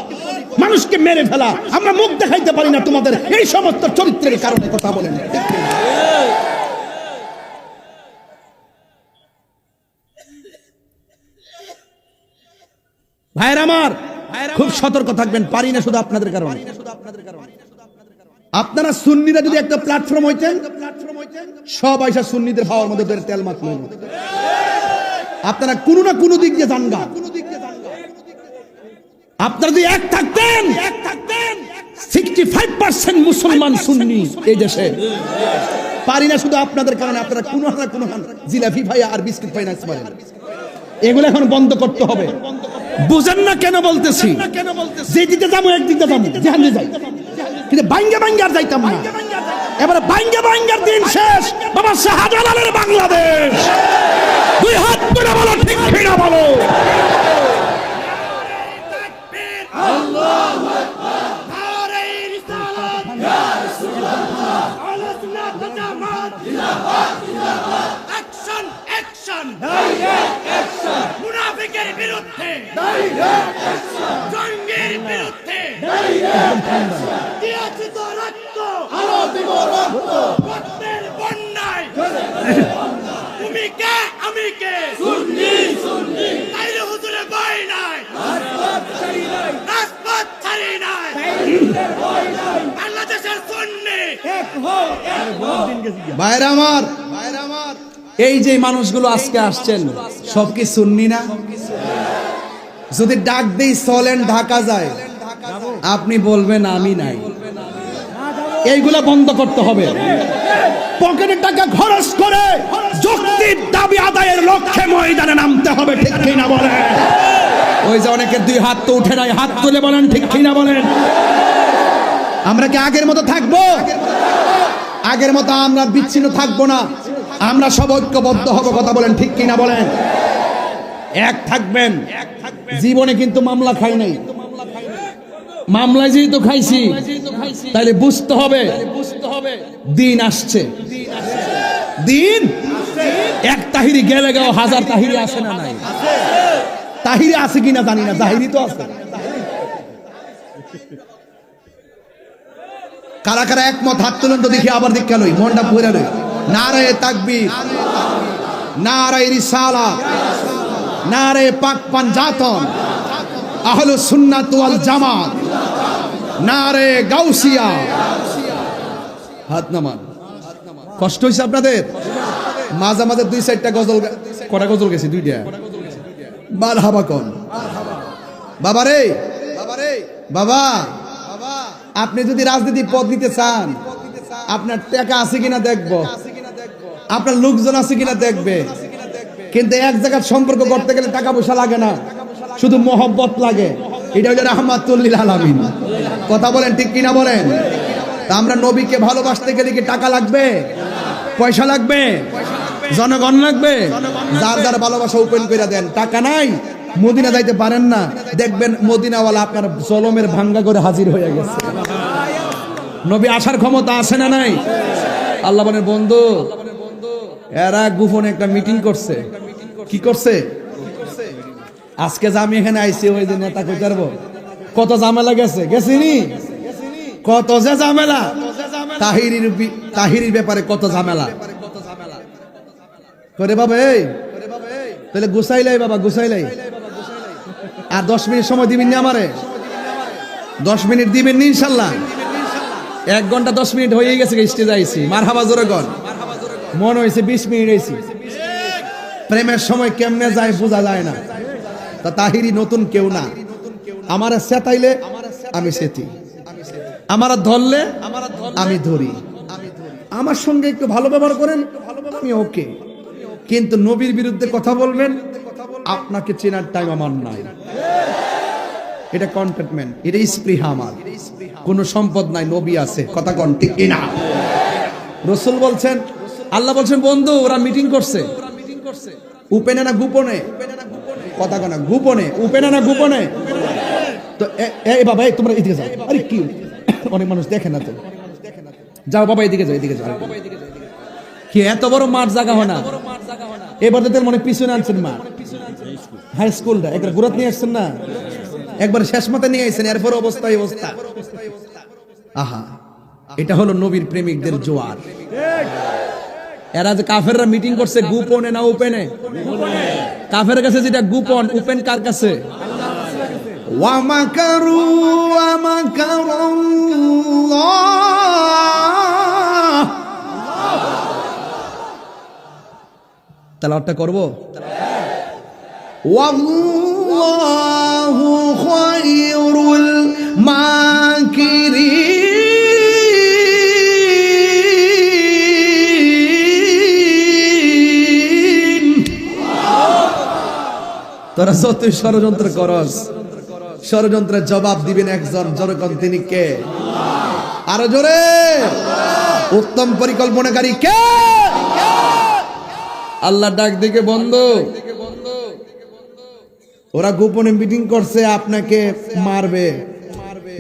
মানুষকে মেরে ফেলা আমরা মুখ দেখাইতে পারি না তোমাদের এই সমস্ত চরিত্রের কারণে কথা বলেন ভাইরা আমার খুব সতর্ক থাকবেন পারি না শুধু আপনাদের কারণে আপনারা সুন্নিরা যদি একটা প্ল্যাটফর্ম হইতেন সব আইসা সুন্নিদের হাওয়ার মধ্যে তেল মাখলেন আপনারা কোনো না কোনো দিক দিয়ে জানগা আপনারা যদি এক থাকতেন 65% মুসলমান সুন্নি এই দেশে। পারি না শুধু আপনাদের কারণে, আপনারা কোনো না কোনো জিলাপি ভাই আর বিস্কুট ফাইন্যান্স মারেন, এগুলো এখন বন্ধ করতে হবে। বুঝেন না কেন বলতেছি? যে দিতে যাবো একদিকে যাবো, যেখানে যাই, কিন্তু বাইঙ্গা বাইঙ্গার যাইতাম না। এবারে বাইঙ্গা বাইঙ্গার দিন শেষ। বাবা শাহজালালের বাংলাদেশ, দুই হাত করে বলো ঠিক কিনা বলো। মুনাফিকের বিরুদ্ধে, জঙ্গির বিরুদ্ধে দিয়েছি তো রক্ত, রক্তের বন্যায় তুমি কে আমি কে, তাইলে হুজুরে ভয় নাই, রাজপথ ছাড়ি নাই, বাংলাদেশের সুন্নি ভাইরা আমার, এই যে মানুষগুলো আজকে আসছেন সব কি সুন্নি না? যদি ডাক দেই চলেন ঢাকা যায়, আপনি বলবেন আমি নাই। এইগুলা বন্ধ করতে হবে। পকেটের টাকা খরচ করে যৌক্তিক দাবি আদায়ের লক্ষ্যে ময়দানে নামতে হবে, ঠিক কিনা বলেন? ওই যে অনেকের দুই হাত তো উঠে নাই, হাত তুলে বলেন ঠিক কিনা বলেন? আমরা কি আগের মতো থাকবো? আগের মতো আমরা বিচ্ছিন্ন থাকবো না, আমরা সব ঐক্যবদ্ধ হব। কথা বলেন ঠিক কিনা বলেন? এক থাকবেন। জীবনে কিন্তু মামলা খাই নাই, মামলায় যেহেতু খাইছি তাহলে বুঝতে হবে দিন আসছে। দিন এক তাহিরি গেলে গেও হাজার তাহিরি আসে না নাই? তাহিরি আছে কিনা জানি না, তাহিরি তো আছে। কারা কারা একমত হাত তুলেন তো দেখি, আবার দীক্ষা লই, মনটা পুরা লই। নারায়ে তাকবীর, নারায়ে রিসালাত, নারায়ে পাক পাঞ্জাতন, আহলুস সুন্নাত ওয়াল জামাত, নারায়ে গাউসিয়া। হাত নামান। কষ্ট হইছে আপনাদের? মাঝে মাঝে দুই চারটা গজল, কটা গজল গেছে? দুইটা। মারহাবা কোন বাবা রে, বাবা আপনি যদি রাজনীতি পদ নিতে চান, আপনার টাকা আছে কিনা দেখবো, আপনার লোকজন আছে কিনা দেখবে। কিন্তু এক জায়গার সম্পর্ক করতে গেলে টাকা পয়সা লাগে না, শুধু মোহব্বত লাগে। এটা হলো রাহমাতুল লিল আলামিন। কথা বলেন ঠিক কিনা বলেন? তা আমরা নবীকে ভালোবাসতে গেলে কি টাকা লাগবে, পয়সা লাগবে, জনগণ লাগবে? যার যার ভালোবাসা ওপেন করে দেন। টাকা নাই, মদিনা যাইতে পারেন না, দেখবেন মদিনাওয়ালা আপনার জলমের ভাঙ্গা করে হাজির হয়ে গেছে। নবী আসার ক্ষমতা আছে না নাই? আল্লাহ বলেন বন্ধু, এরা গোপনে একটা মিটিং করছে। কি করছে? আজকে যে আমি এখানে আইছি, ওই যে নেতা কই পারবো কত ঝামেলা গেছে, গেছিনি? কত যে ঝামেলা, তাহিরির ব্যাপারে কত ঝামেলা করে বাবা। এই তাহলে গুছাইলাই বাবা, গুছাইলাই। আর 10 মিনিট সময় দিবেন না আমারে? 10 মিনিট দিবেন নি ইনশাল্লাহ? 1 ঘন্টা 10 মিনিট হয়ে গেছে স্টেজে আইছি। মারহাবা জোরে গন। মন হয়েছে 20 মিনিট আইছি। প্রেমের সময় কেমনে যায় বোঝা যায় না। তা তাহিরি নতুন কেউ না। আমারে সেতাইলে আমি সেতি, আমারা ধরলে আমি ধরি। আমার সঙ্গে একটু ভালো ব্যবহার করেন, আমি ওকে। কিন্তু নবীর বিরুদ্ধে কথা বলবেন, আপনাকে চেনার টাইম আমার নাই। এটা কন্টেন্টমেন্ট, এটা স্পৃহা। আমার কোনো সম্পদ নাই, নবী আছে। কথা কন ঠিক কিনা? রাসূল বলছেন, আল্লাহ বলছেন বন্ধু ওরা মিটিং করছে। উপেনে না গোপনে? কথা কনা গোপনে, উপেনে না গোপনে? তো এই বাবা, এই তোমরা এদিকে যাও। আরে কি, অনেক মানুষ দেখে না তো। যাও বাবা এদিকে যাও, এদিকে যাও। কি এত বড় মাঠ জায়গা হয় না? এবার তো মনে পিছনে আনছেন মাঠ, হাই স্কুলটা একবার ঘুরাত নিয়ে আসছেন না, একবার শেষ মতে নিয়ে আসছেন। এরপর অবস্থা এই অবস্থা। আহা, এটা হলো নবীর প্রেমিকদের জোয়ার। এরা যে কাফেররা মিটিং করছে, গোপনে না ওপেনে? কাফের কাছে যেটা গোপন, ওপেন কার কাছে? ওয়া মাকারু ওয়া মাকারুল্লাহ। তেলাওয়াতটা করব। ওয়াল্লাহু খায়রুল তোরা যতই ষড়যন্ত্র করস, ষড়যন্ত্রের জবাব দিবেন একজন, জনগণ তিনি কে? আরো জোরে, উত্তম পরিকল্পনাকারী কে? আল্লাহ ডাক দিকে বন্ধু, ওরা গোপনে মিটিং করছে আপনাকে মারবে।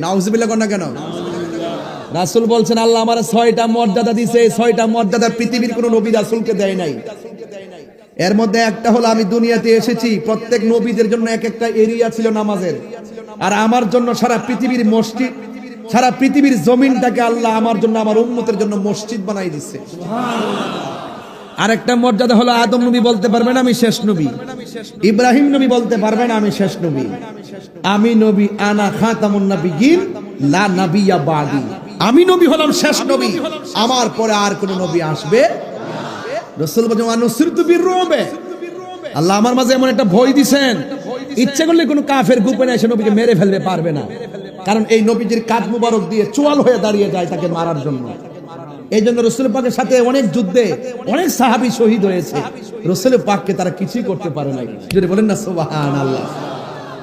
নাউজুবিল্লাহ কর না কেন? রাসূল বলছেন আল্লাহ আমার 6টা মর্যাদা দিয়েছে, 6টা মর্যাদা পৃথিবীর কোন নবী রাসূলকে দেয় নাই। এর মধ্যে একটা হলো আমি দুনিয়াতে এসেছি, প্রত্যেক নবীদের জন্য এক একটা এরিয়া ছিল নামাজের, আর আমার জন্য সারা পৃথিবীর মসজিদ, সারা পৃথিবীর জমিনটাকে আল্লাহ আমার জন্য, আমার উম্মতের জন্য মসজিদ বানাই দিচ্ছে। আরেকটা মর্যাদা হলো আদম নবী বলতে পারবেন আমি শেষ নবী, ইব্রাহিম নবী বলতে পারবেন আমি শেষ নবী, আমি নবী, আনা খাতামুন নাবিয়্যিন লা নাবিয়্যা বাদি, আমি নবী হলাম শেষ নবী, আমার পরে আর কোন নবী আসবে। রাসূল বলেন আনুসিরতু বিররুবে, আল্লাহ আমার মাঝে এমন একটা ভয় দিবেন, ইচ্ছে করলে কোনো কাফের গোপনে এসে নবীকে মেরে ফেলতে পারবে না, কারণ এই নবীজির কাঁধ মুবারক দিয়ে চোয়াল হয়ে দাঁড়িয়ে যায় তাকে মারার জন্য। এই জন্য রাসূল পাকের সাথে অনেক যুদ্ধে অনেক সাহাবী শহীদ হয়েছে, রাসূল পাককে তারা কিছুই করতে পারে নাই। যদি বলেন না সুবহানাল্লাহ।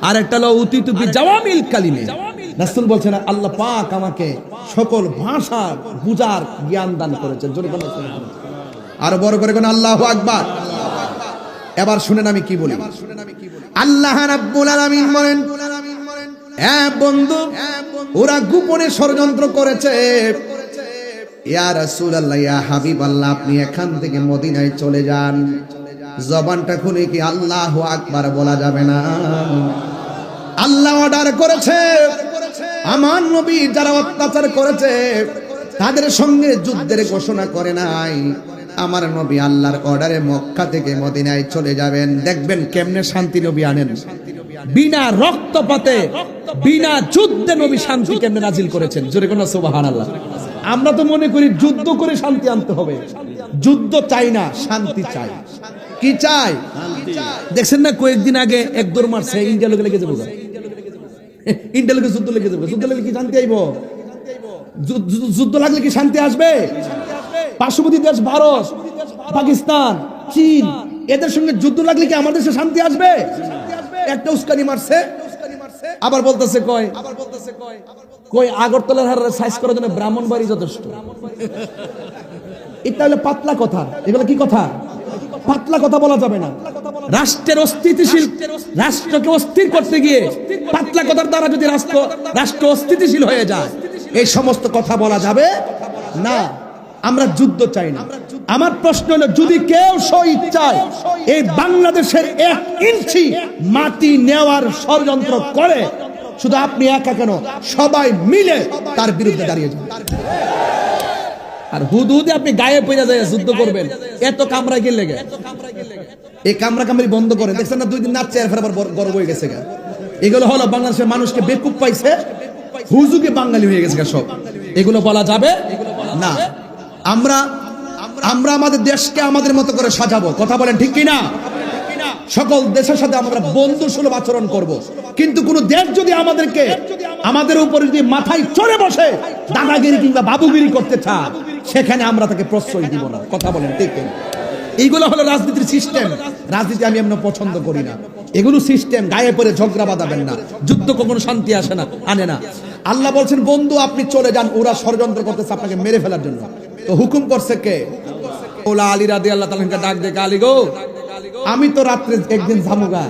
আর একটা হলো উতিতু বিজাওয়ামিল কালিমে, রাসূল বলছেন আল্লাহ পাক আমাকে সকল ভাষা বুঝার জ্ঞান দান করেছেন। যদি বলেন আর বড় করে কোন আল্লাহু আকবার। এবার শুনেন আমি কি বলি। আল্লাহ রাব্বুল আলামিন বলেন, এ বন্ধু ওরা গোপনে ষড়যন্ত্র করেছে, ইয়া রাসূলুল্লাহ, ইয়া হাবিবাল্লাহ, আপনি এখান থেকে মদিনায় চলে যান। জবানটা খুলে কি আল্লাহু আকবার বলা যাবে না? আল্লাহ অর্ডার করেছে, আমার নবী যারা অত্যাচার করেছে তাদের সঙ্গে যুদ্ধের ঘোষণা করে নাই, আমার নবী আল্লাহর অর্ডারে মক্কা থেকে মদিনায় চলে যাবেন। দেখবেন কেমনে শান্তি নবী আনেন, বিনা রক্তপাতে, বিনা যুদ্ধে নবী শান্তি কেমনে নাজিল করেছেন। জোরে কোন সুবহানাল্লাহ। আমরা তো মনে করি যুদ্ধ করে শান্তি আনতে হবে, যুদ্ধ চাই না, শান্তি চাই। কি চাই? দেখছেন না কয়েকদিন আগে এক দৌড় মারছে, ইন্ডিয়া লোকে লেগে যাবো, ইন্ডিয়া লোকে যুদ্ধ লেগে যাবে, যুদ্ধ লাগলে কি শান্তি আইব? যুদ্ধ লাগলে কি শান্তি আসবে? পার্শ্ববর্তী দেশ ভারত, পাকিস্তান, চীন, এদের সঙ্গে যুদ্ধ লাগলে কি আমাদের দেশে শান্তি আসবে? একটা উস্কানি মারছে, আবার বলতেছে কই আগরতলার হার সাইজ করার জন্য ব্রাহ্মণবাড়ি যথেষ্ট। এটা হলো পাতলা কথা। এগুলো কি কথা? পাতলা কথা বলা যাবে না। রাষ্ট্রের অস্থিতিশীল, রাষ্ট্রকে অস্থির করতে গিয়ে পাতলা কথার দ্বারা যদি রাষ্ট্র অস্থিতিশীল হয়ে যায়, এই সমস্ত কথা বলা যাবে না। আমরা যুদ্ধ চাই না। আমার প্রশ্ন হলো, যদি কেউ স্বইচ্ছায় এই বাংলাদেশের 1 ইঞ্চি মাটি নেওয়ার ষড়যন্ত্র করে, শুধু আপনি একা কেন, সবাই মিলে তার বিরুদ্ধে দাঁড়িয়ে যান। আর হুদুদে আপনি গায়ে পড়ে যায় যুদ্ধ করবেন, এত কামরা গেলে গে, এই কামরা কামড়ি বন্ধ করেন। দেখছেন না 2 দিন নাচছে, এরপর আবার গর্ব হয়ে গেছে। এগুলো হলো বাংলাদেশের মানুষকে বেকুব পাইছে, হুজুগে বাঙালি হয়ে গেছে সব। এগুলো বলা যাবে না। আমরা আমাদের দেশকে আমাদের মতো করে সাজাবো, কথা বলেন ঠিক কিনা? সকল দেশের সাথে আমরা বন্ধু সুলভ আচরণ করব, কিন্তু কোন দেশ যদি আমাদেরকে, আমাদের উপরে যদি মাথায় চড়ে বসে দাদাগিরি কিংবা বাবুগিরি করতে চায়, সেখানে আমরা তাকে প্রশ্রয় দিব না। কথা বলেন ঠিক কিনা? এইগুলো হলো রাজনীতির সিস্টেম। রাজনীতি আমি এমন পছন্দ করি না, এগুলো সিস্টেম। গায়ে পড়ে ঝগড়া বাঁধাবেন না, যুদ্ধ কখনো শান্তি আসে না, আনে না। আল্লাহ বলছেন বন্ধু আপনি চলে যান, ওরা ষড়যন্ত্র করতেছে আপনাকে মেরে ফেলার জন্য। তো হুকুম করছে কে? ওলা আলী রাদিয়াল্লাহু তাআলা ডাক দেখে, আলী গো, আমি তো রাত্রে একদিন জামুগা,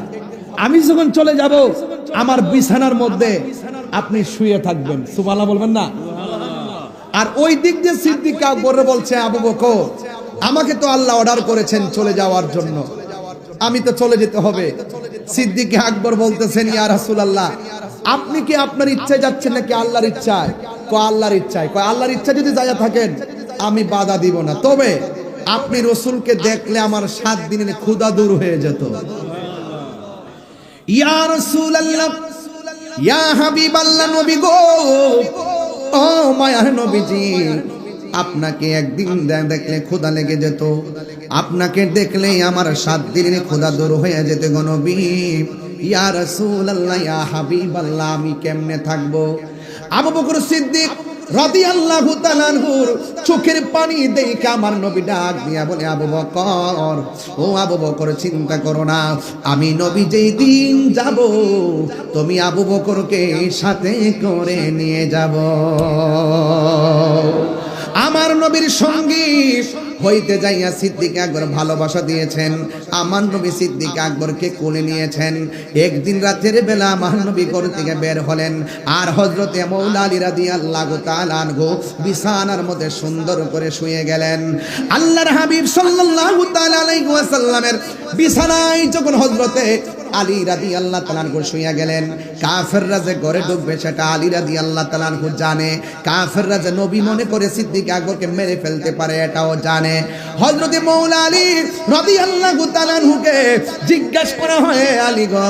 আমি যখন চলে যাব আমার বিছানার মধ্যে আপনি শুয়ে থাকবেন। সুবহানাল্লাহ বলবেন না? আর ওই দিক দিয়ে সিদ্দিক আকবর বলছে, আবু বকর আমাকে তো আল্লাহ অর্ডার করেছেন চলে যাওয়ার জন্য, আমি তো চলে যেতে হবে। সিদ্দিক আকবর বলতেছেন, ইয়া রাসূলুল্লাহ, আপনি কি আপনার ইচ্ছায় যাচ্ছেন নাকি আল্লাহর ইচ্ছায়? কয় আল্লাহর ইচ্ছায়। কয় আল্লাহর ইচ্ছা যদি যায়া থাকেন আমি বাধা দিব না, তবে আপনি রাসূলকে দেখলে আমার 7 দিনের ক্ষুধা দূর হয়ে যেত। ইয়া রাসূলুল্লাহ, ইয়া হাবিবাল্লাহ, নবী গো, ও মায়ার নবীজি, আপনাকে একদিন দেখলে ক্ষুধা লেগে যেত, আপনাকে দেখলেই আমার 7 দিনের ক্ষুধা দূর হয়ে যেত গো নবী। ইয়া রাসূলুল্লাহ, ইয়া হাবিবাল্লাহ, আমি কেমনে থাকবো? আবু বকর সিদ্দিক রাদিয়াল্লাহু তাআলা আনহুর চোখের পানি দেখে আমার নবী ডাক দিয়া বলে, আবু বকর, ও আবু বকর, চিন্তা করো না, আমি নবী যেই দিন যাব তুমি আবু বকরকে সাথে করে নিয়ে যাব। আমার নবীর সঙ্গী হইতে যাইয়া সিদ্দিক আকবর ভালোবাসা দিয়েছেন। আমার নবী সিদ্দিক আকবরকে কোলে নিয়েছেন। একদিন রাতের বেলা আমার নবী ঘর থেকে বের হলেন, আর হযরতে মাওলা আলী রাদিয়াল্লাহু তাআলা আনহু বিছানার মধ্যে সুন্দর করে শুয়ে গেলেন। আল্লাহর হাবিব সাল্লাল্লাহু তাআলা আলাইহি ওয়াসাল্লামের বিছানায় যখন হযরতে আলী রাদিয়াল্লাহু তাআলা আনহু শুয়ে গেলেন, কাফেররা যে ঘরে ঢুকবে সেটা আলী রাদিয়াল্লাহু তাআলা আনহু জানে। কাফেররা যে নবী মনে করে সিদ্দিক আকবরকে মেরে ফেলতে পারে এটাও জানে। হযরতে মাওলা আলী রাদিয়াল্লাহু তাআলা আনহুকে জিজ্ঞাসা করা হয়, আলী গো,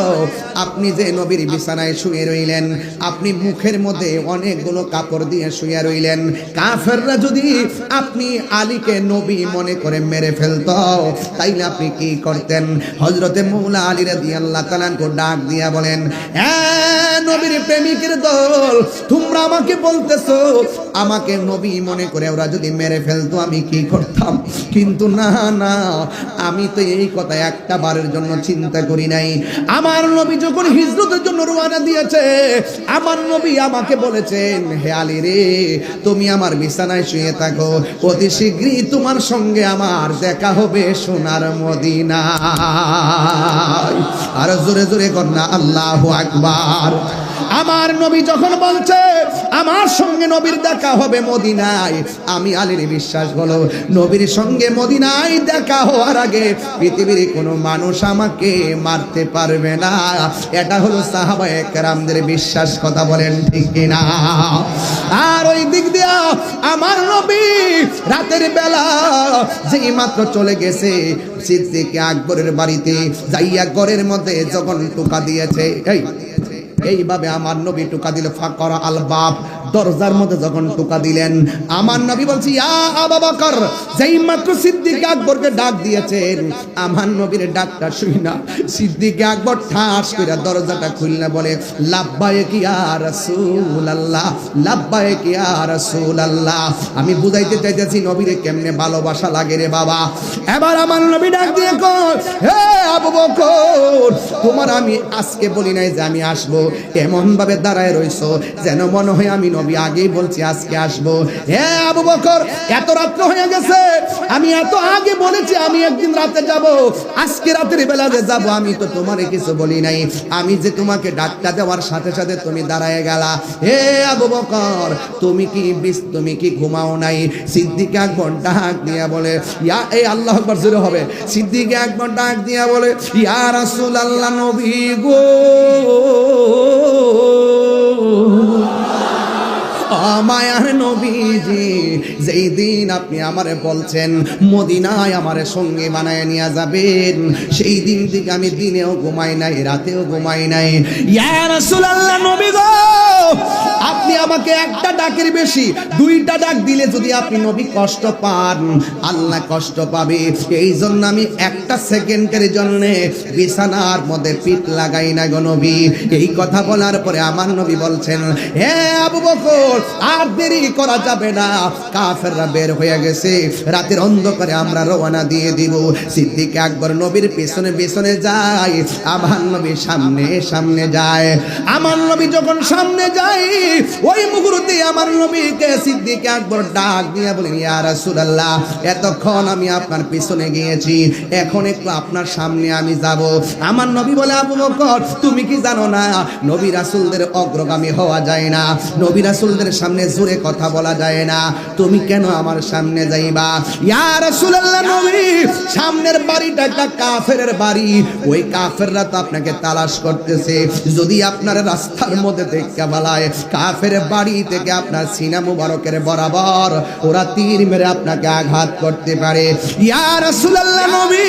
আপনি যে নবীর বিছানায় শুয়ে রইলেন, আপনি মুখের মধ্যে অনেকগুলো কাপড় দিয়ে শুয়ে রইলেন, কাফেররা যদি আপনি আলীকে নবী মনে করে মেরে ফেলতো তাইলে আপনি কি করতেন? হযরতে মাওলা আলী রাদিয়াল্লাহু তাআলা আনহু ডাক দিয়া বলেন, নবীর প্রেমিকের দল, তোমরা আমাকে বলতেছো আমাকে নবী মনে করে ওরা যদি মেরে ফেলতো আমি কি করতাম? কিন্তু না না, আমি তো এই কথা একটা বারের জন্য চিন্তা করি নাই। আমার নবী যখন হিজরতের জন্য রওনা দিয়েছে, আমার নবী আমাকে বলেছেন, হে আলী রে, তুমি আমার বিছানায় শুয়ে থাকো, অতি শীঘ্রই তোমার সঙ্গে আমার দেখা হবে সোনার মদিনায়। আর জোরে জোরে কন্যা আল্লাহু আকবার। আমার নবী যখন বলছে আমার সঙ্গে নবীর দেখা হবে মদিনায়, আমি আলীর বিশ্বাস হলো নবীর সঙ্গে মদিনায় দেখা হওয়ার আগে পৃথিবীর কোনো মানুষ আমাকে মারতে পারবে না। এটা হলো সাহাবায়ে কেরামদের বিশ্বাস, কথা বলেন ঠিক কিনা? আর ওই দিক দিয়া আমার নবী রাতের বেলা যেই মাত্র চলে গেছে সিদ্দিক আকবরের বাড়িতে, যাইয়া ঘরের মধ্যে যখন টোকা দিয়েছে, এইভাবে আমার নবী টোকা দিল, ফাকরা আল বাব, দরজার মধ্যে যখন টোকা দিলেন, আমার নবী বলছি, ইয়া আবু বকর, যেই মাত্র সিদ্দিক আকবরকে ডাক দিয়েছেন, আমার নবীর ডাকটা শুই না সিদ্দিক আকবর ঠাস করে দরজাটা খুলনা বলে, লাব্বাইক ইয়া রাসূলুল্লাহ, লাব্বাইক ইয়া রাসূলুল্লাহ। আমি বুঝাইতে চাইতেছি নবীর কেমনে ভালোবাসা লাগে রে বাবা। এবার আমার নবী ডাক দিয়ে কয়, হে আবু বকর, তোমার আমি আজকে বলি নাই যে আমি আসবো, এমন ভাবে দাঁড়ায় রইছো যেন মনে হয় আমি নবী আগেই বলছি আজকে আসবো। হে আবু বকর, এত রাত্র হয়ে গেছে, আমি এত আগে বলেছি আমি একদিন রাতে যাব, আজকে রাতের বেলা যে যাব আমি তো তোমারে কিছু বলি নাই, আমি যে তোমাকে ডাকটা দেওয়ার সাথে সাথে তুমি দাঁড়ায় গেলা। হে আবু বকর, তুমি কি ঘুমাও নাই? সিদ্দিক আকবর ডাক দিয়া বলে, ইয়া, এই আল্লাহু আকবার জোরে হবে, সিদ্দিক আকবর ডাক দিয়া বলে, ইয়া রাসূলুল্লাহ, নবী গো, মায়ার নবীজি, যেই দিন আপনি আমারে বলছেন মদিনায় আমারে সঙ্গে বানায় নিয়ে যাবেন, সেই দিন থেকে আমি দিনেও ঘুমাই নাই, রাতেও ঘুমাই নাই। ইয়া রাসূলুল্লাহ, নবী গো, আপনি আমাকে একটা ডাকের বেশি দুইটা ডাক দিলে যদি আপনি নবী কষ্ট পান, আল্লাহ কষ্ট পাবে, এই জন্য আমি একটা সেকেন্ডের জন্য বিছানার মধ্যে পিঠ লাগাই না গো নবী। এই কথা বলার পরে আমার নবী বলছেন, হে আবু বকর, আর দেরি করা যাবে না, কাফেররা বের হয়ে গেছে, রাতের অন্ধকারে আমরা রওনা দিয়ে দিব। সিদ্দিক আকবর নবীর পেছনে পেছনে যায়, আমার নবী সামনে সামনে যায়। আমার নবী যখন সামনে যায়, ওই মুহূর্তে আমার নবীকে সিদ্দিক আকবর ডাক দিয়ে বলেন, ইয়া রাসূলুল্লাহ, এতক্ষণ আমি আপনার পিছনে গিয়েছি, এখন একটু আপনার সামনে আমি যাব। আমার নবী বলে, আবু বকর, তুমি কি জানো না নবী রাসূলদের অগ্রগামী হওয়া যায় না, নবী রাসূলদের সামনে জোরে কথা বলা যায় না, তুমি কেন আমার সামনে যাইবা? ইয়া রাসূলুল্লাহ, নবী, সামনের বাড়িটা একটা কাফেরের বাড়ি, ওই কাফেররা তো আপনাকে তালাশ করতেছে, যদি আপনার রাস্তার মধ্যে দেখা বালায় কাফের বাড়ি থেকে আপনার সিনা মুবারকের বরাবর ওরা তীর মেরে আপনাকে আঘাত করতে পারে। ইয়া রাসূলুল্লাহ, নবী,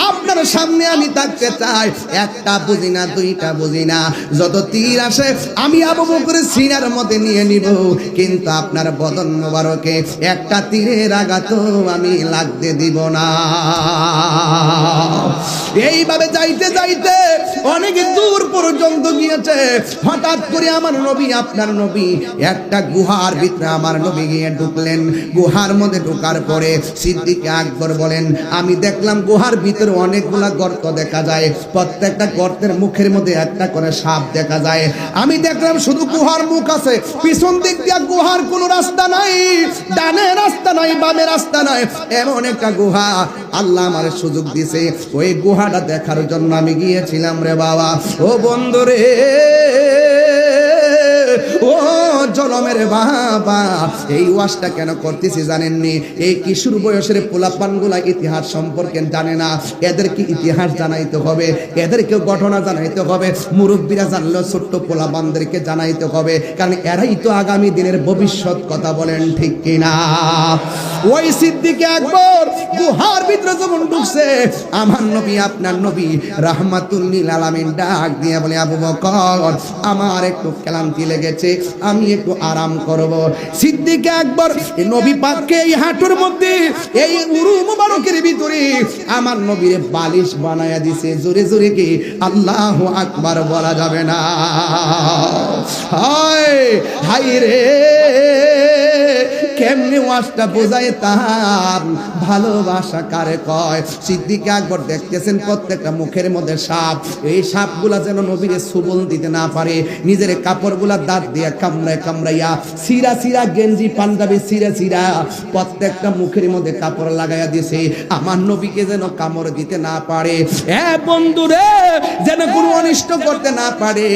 আপনার সামনে আমি থাকতে চাই, একটা বুঝি না, দুইটা বুঝি না, যত তীর আসে আমি আবু বকরের সিনার মধ্যে নিয়ে নিব। কিন্তু আপনার বদন মোবারকে একটা তীরের আঘাতও আমি লাগতে দিব না। এইভাবে যাইতে যাইতে অনেক দূর পর্যন্ত গিয়েছে। হঠাৎ করে আমার নবী, আপনার নবী একটা গুহার ভিতরে আমার নবী গিয়ে ঢুকলেন। গুহার মধ্যে ঢোকার পরে সিদ্দিক আকবর বলেন, আমি দেখলাম গুহার ভিতরে অনেকগুলা গর্ত দেখা যায়, প্রত্যেকটা গর্তের মুখের মধ্যে একটা করে সাপ দেখা যায়। আমি দেখলাম শুধু গুহার মুখ আছে, পিছন দিক দিয়ে গুহার কোনো রাস্তা নাই, ডানে রাস্তা নাই, বামে রাস্তা নাই, এমন একটা গুহা আল্লাহ আমার সুযোগ দিছে। ওই গুহাটা দেখার জন্য আমি গিয়েছিলাম রে বাবা। ও বন্ধু রে, ও জনমের বাবা, এই ওয়াজটা কেন করতেছি জানেননি? এই কিশোর বয়সের পোলাপানগুলা ইতিহাস সম্পর্কে জানে না, এদেরকে ইতিহাস জানাইতে হবে, এদেরকে ঘটনা জানাইতে হবে। মুরব্বীরা জানলেও ছোট্ট পোলাপানদেরকে জানাইতে হবে, কারণ এরাই তো আগামী দিনের ভবিষ্যৎ। কথা বলেন ঠিক কিনা? ওই সিদ্দিক আকবর গুহার ভিতরে যখন ঢুকছে, আমার নবী, আপনার নবী রাহমাতুল লিল আলামিন ডাক দিয়ে বলে, আবু বকর, আমার একটু ক্লান্তি লেগেছে, আমি একটু আরাম করব। সিদ্দিক আকবর নবী পাককে এই হাঁটুর মধ্যে, এই উরু মুবারকের ভিতরে আমার নবীর বালিশ বানায়া দিছে। জোরে জোরে কি আল্লাহু আকবার বলা যাবে না? হায় হায় রে, কেমনে ওয়াজটা বোঝাইতাম, ভালোবাসা কারে কয়। সিদ্দিক আকবর দেখতেছেন প্রত্যেকটা মুখের মধ্যে সাপ। এই সাপগুলা যেন নবীরে সুবল দিতে না পারে, নিজের কাপড়গুলা দাঁত দিয়ে কামড়ায় কামড়াইয়া, সিরা সিরা গেঞ্জি পাঞ্জাবি সিরা সিরা প্রত্যেকটা মুখের মধ্যে কাপড় লাগাইয়া দিয়েছে, আমার নবীকে যেন কামড় দিতে না পারে। বন্ধু রে, যেন কোনো অনিষ্ট করতে না পারে।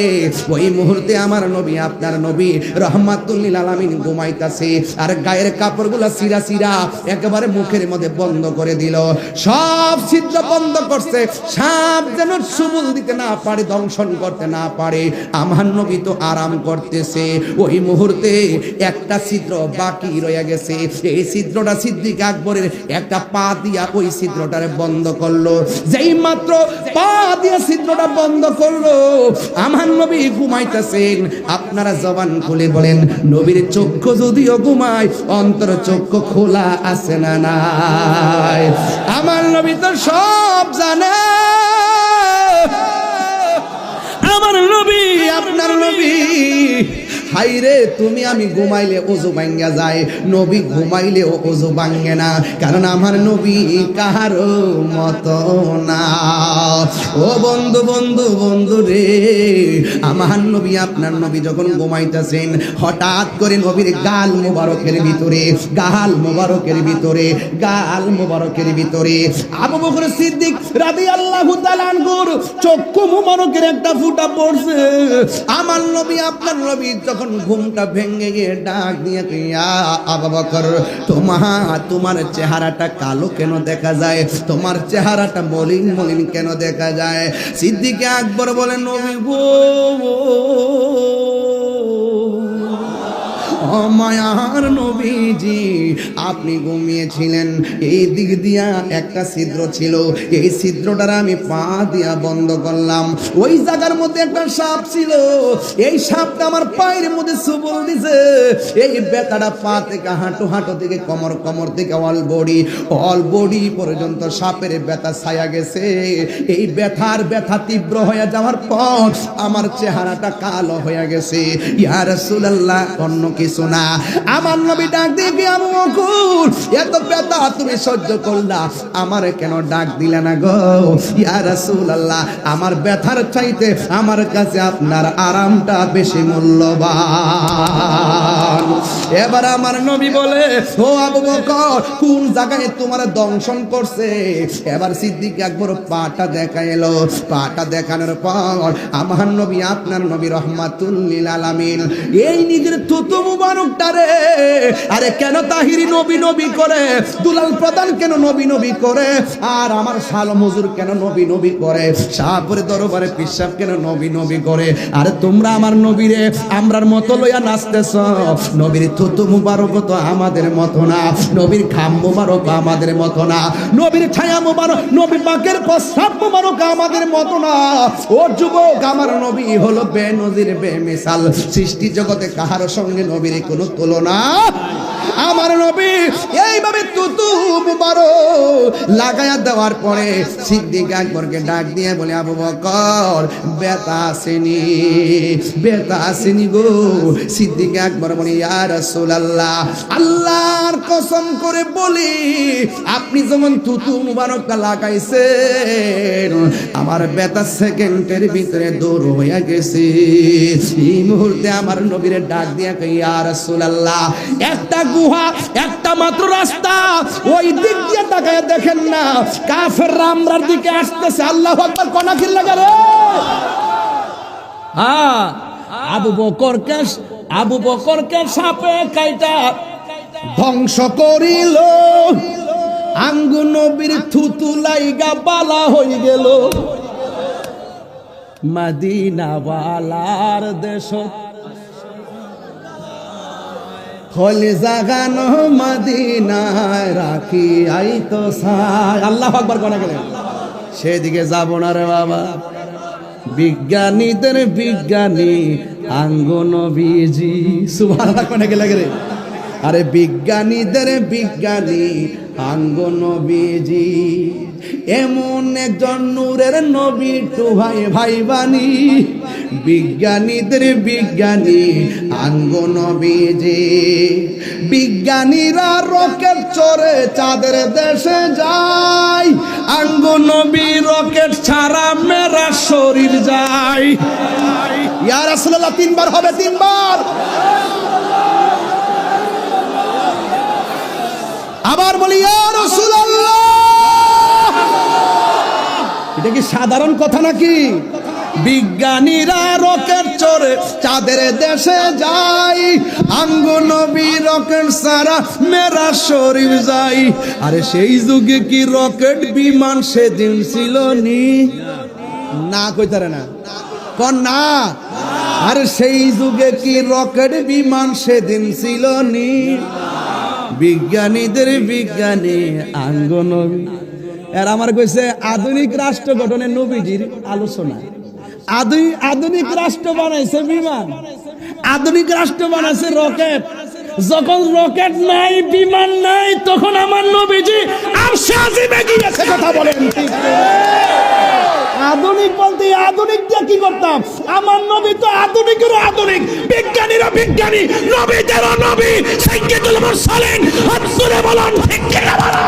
ওই মুহূর্তে আমার নবী, আপনার নবী রাহমাতুল লিল আলামিন ঘুমাইতাছে, আর গায়ের কাপড়গুলা সিরা সিরা একেবারে মুখের মধ্যে বন্ধ করে দিল, সব ছিদ্র বন্ধ করছে, সাপ যেন সুবল দিতে না পারে, দংশন করতে না পারে। আমার নবী তো আরাম করতেছে। ওই মুহূর্তে একটা ছিদ্র বাকি রয়ে গেছে, এই ছিদ্রটা সিদ্দিক আকবরের একটা পা দিয়া ওই ছিদ্রটারে বন্ধ করলো। যেই মাত্র পা দিয়া ছিদ্রটা বন্ধ করলো, আমার নবী ঘুমাইতেছেন। আপনারা জবান খুলে বলেন, নবীর চক্ষু যদিও ঘুমায়, অন্তর চক্ষু খোলা আছে না নাই? আমার নবী তো সব জানে। আমার নবী, আপনার নবী, হাইরে তুমি আমি ঘুমাইলে ওযু ভাঙ্গা যায়, নবী ঘুমাইলেও ওযু ভাঙ্গে না, কারণ আমার নবী কাহারো মতো না। ও বন্ধু বন্ধু বন্ধু রে, আমার নবী, আপনার নবী যখন ঘুমাইতেছেন, হঠাৎ করে নবীর গাল মোবারকের ভিতরে, গাল মোবারকের ভিতরে, গাল মোবারকের ভিতরে আবু বকর সিদ্দিক রাদিয়াল্লাহু তাআলা আনহুর চক্ষু মোবারকের একটা ফুটা পড়ছে। আমার নবী, আপনার নবী যখন ঘুমটা ভেঙে গিয়ে ডাক দিয়ে, ইয়া আবু বকর, তোমার চেহারাটা কালো কেন দেখা যায়? তোমার চেহারাটা মলিন মলিন কেন দেখা যায়? সিদ্দিক আকবর বলেন, নবী গো, মায়ার নবীজি, আপনি ঘুমিয়েছিলেন, এই দিক দিয়া একটা ছিদ্র ছিল, এই ছিদ্রটার আমি পা দিয়া বন্ধ করলাম। ওই জায়গার মধ্যে একটা সাপ ছিল, এই সাপটা আমার পায়ের মধ্যে সুবল দিছে। এই ব্যথাটা পা থেকে হাঁটু, হাঁটু থেকে কোমর, কোমর থেকে অল বডি পর্যন্ত সাপের ব্যথা ছায়া গেছে। এই ব্যথা তীব্র হয়ে যাওয়ার পর আমার চেহারাটা কালো হয়ে গেছে। ইয়া রাসূলুল্লাহ, অন্য কিছু না। আমার নবী ডাক দিয়ে, আবু বকর, এত ব্যথা তুমি সহ্য করলা, আমার কেন ডাক দিলে না গো? ইয়া রাসূলুল্লাহ, আমার ব্যথার চাইতে আমার কাছে আপনার আরামটা বেশি মূল্যবান। এবার আমার নবী বলে, ও আবু বকর, কোন জায়গায় তোমার দংশন করছে? এবার সিদ্দিক আকবর পাটা দেখাইলো। পাটা দেখানোর পর আমার নবী, আপনার নবী রাহমাতুল লিল আলামিন এই নিজের থুতু মুবারকটারে আরে কেন তাহিরি নবী নবী করে, দুলাল প্রধান কেন নবী নবী করে, আর আমার শালম হুজুর কেন নবী নবী করে, শাহপুরে দরবারে পিসাব কেন নবী নবী করে। আরে তোমরা আমার নবীরে আমরার মতো লইয়া নাচতেছ, নবীর থুতু মুবারক তো আমাদের মতো না, নবীর খাম মুবারক আমাদের মতো না, নবীর ছায়া মুবারক, নবী পাকের প্রস্রাব মুবারক আমাদের মতো না। ও যুবক, আমার নবী হলো বেনজির বেমিসাল, সৃষ্টি জগতে কাহার সঙ্গে নবীর কোনো তুলনা। আমার নবী এইভাবে তুতু মুবারক লাগায়া দেওয়ার পরে সিদ্দিক আকবরকে ডাক দিয়ে বলে, আবু বকর বেতা আসেনি, বেতা আসেনি গো। সিদ্দিক আকবর বলে, ইয়া রাসূলুল্লাহ, আল্লাহর কসম করে বলি আপনি যেমন তুতু মুবারকটা লাগাইছেন আমার বেতা সেকেন্ডের ভিতরে দূর হয়ে গেছে। এই মুহূর্তে আমার নবীরে ডাক দিয়া কই, ইয়া রাসূলুল্লাহ, একটা গুহা, একটা মাত্র রাস্তা, ওই দিক দিয়ে তাকায় দেখেন না কাফেররা আমরার দিকে আসতেছে। আল্লাহু আকবার, কোনা কি লাগা রে? হ্যাঁ, আবু বকরকে সাপে কাইটা ধ্বংস করিল, আঙ্গু নবীর থুতু লাইগা বালা হই গেল। মদিনাওয়ালার দেশ হলে জাগানো মদিনায় রাখি আইতো সাই। আল্লাহু আকবার কোনা গেলেন, সেদিকে যাব না রে বাবা। বিজ্ঞানীদের বিজ্ঞানী আঙ্গো নবীজি, সুবহানাল্লাহ কোনা গেলে রে। আরে বিজ্ঞানীদের বিজ্ঞানী আঙ্গো নবীজি, এমন একজন নূরের নবী টু ভাই ভাই বানি। বিজ্ঞানীদের বিজ্ঞানী আঙ্গো নবীজি, বিজ্ঞানীরা রকেট চড়ে চাঁদের দেশে যায়, আঙ্গো নবী রকেট ছাড়া মেরা শরীর যায়। ইয়া রাসূলুল্লাহ, তিনবার হবে, তিনবার। আবার বলি, ইয়া রাসূলুল্লাহ। এটা কি সাধারণ কথা নাকি? বিজ্ঞানীরা রকেট চড়ে চাঁদের দেশে যায়, আঙ্গো নবী রকেট ছাড়া মেরা শরীর যায়। আরে সেই যুগে কি রকেট বিমান সেদিন ছিল নি? না কইতারে না, কোন না? আরে সেই যুগে কি রকেট বিমান সেদিন ছিল নি? বিজ্ঞানীদের বিজ্ঞানী আঙ্গো নবী। এর আমার কইছে আধুনিক রাষ্ট্র গঠনের নবীজির আলোচনা। আধুনিক রাষ্ট্র বানাইছে বিমান, আধুনিক রাষ্ট্র বানাইছে রকেট। যখন রকেট নাই, বিমান নাই, তখন আমার নবীজি আরশে আজিমে গিয়েছে। কথা বলেন ঠিক? আধুনিক বলতে আধুনিক দিয়ে কি করতাম? আমার নবী তো আধুনিকেরও আধুনিক, বিজ্ঞানীরা বিজ্ঞানী, নবীদেরও নবী। সাইয়্যিদুল মুরসালিন, হাত তুলে বলুন ঠিক কিনা বলুন।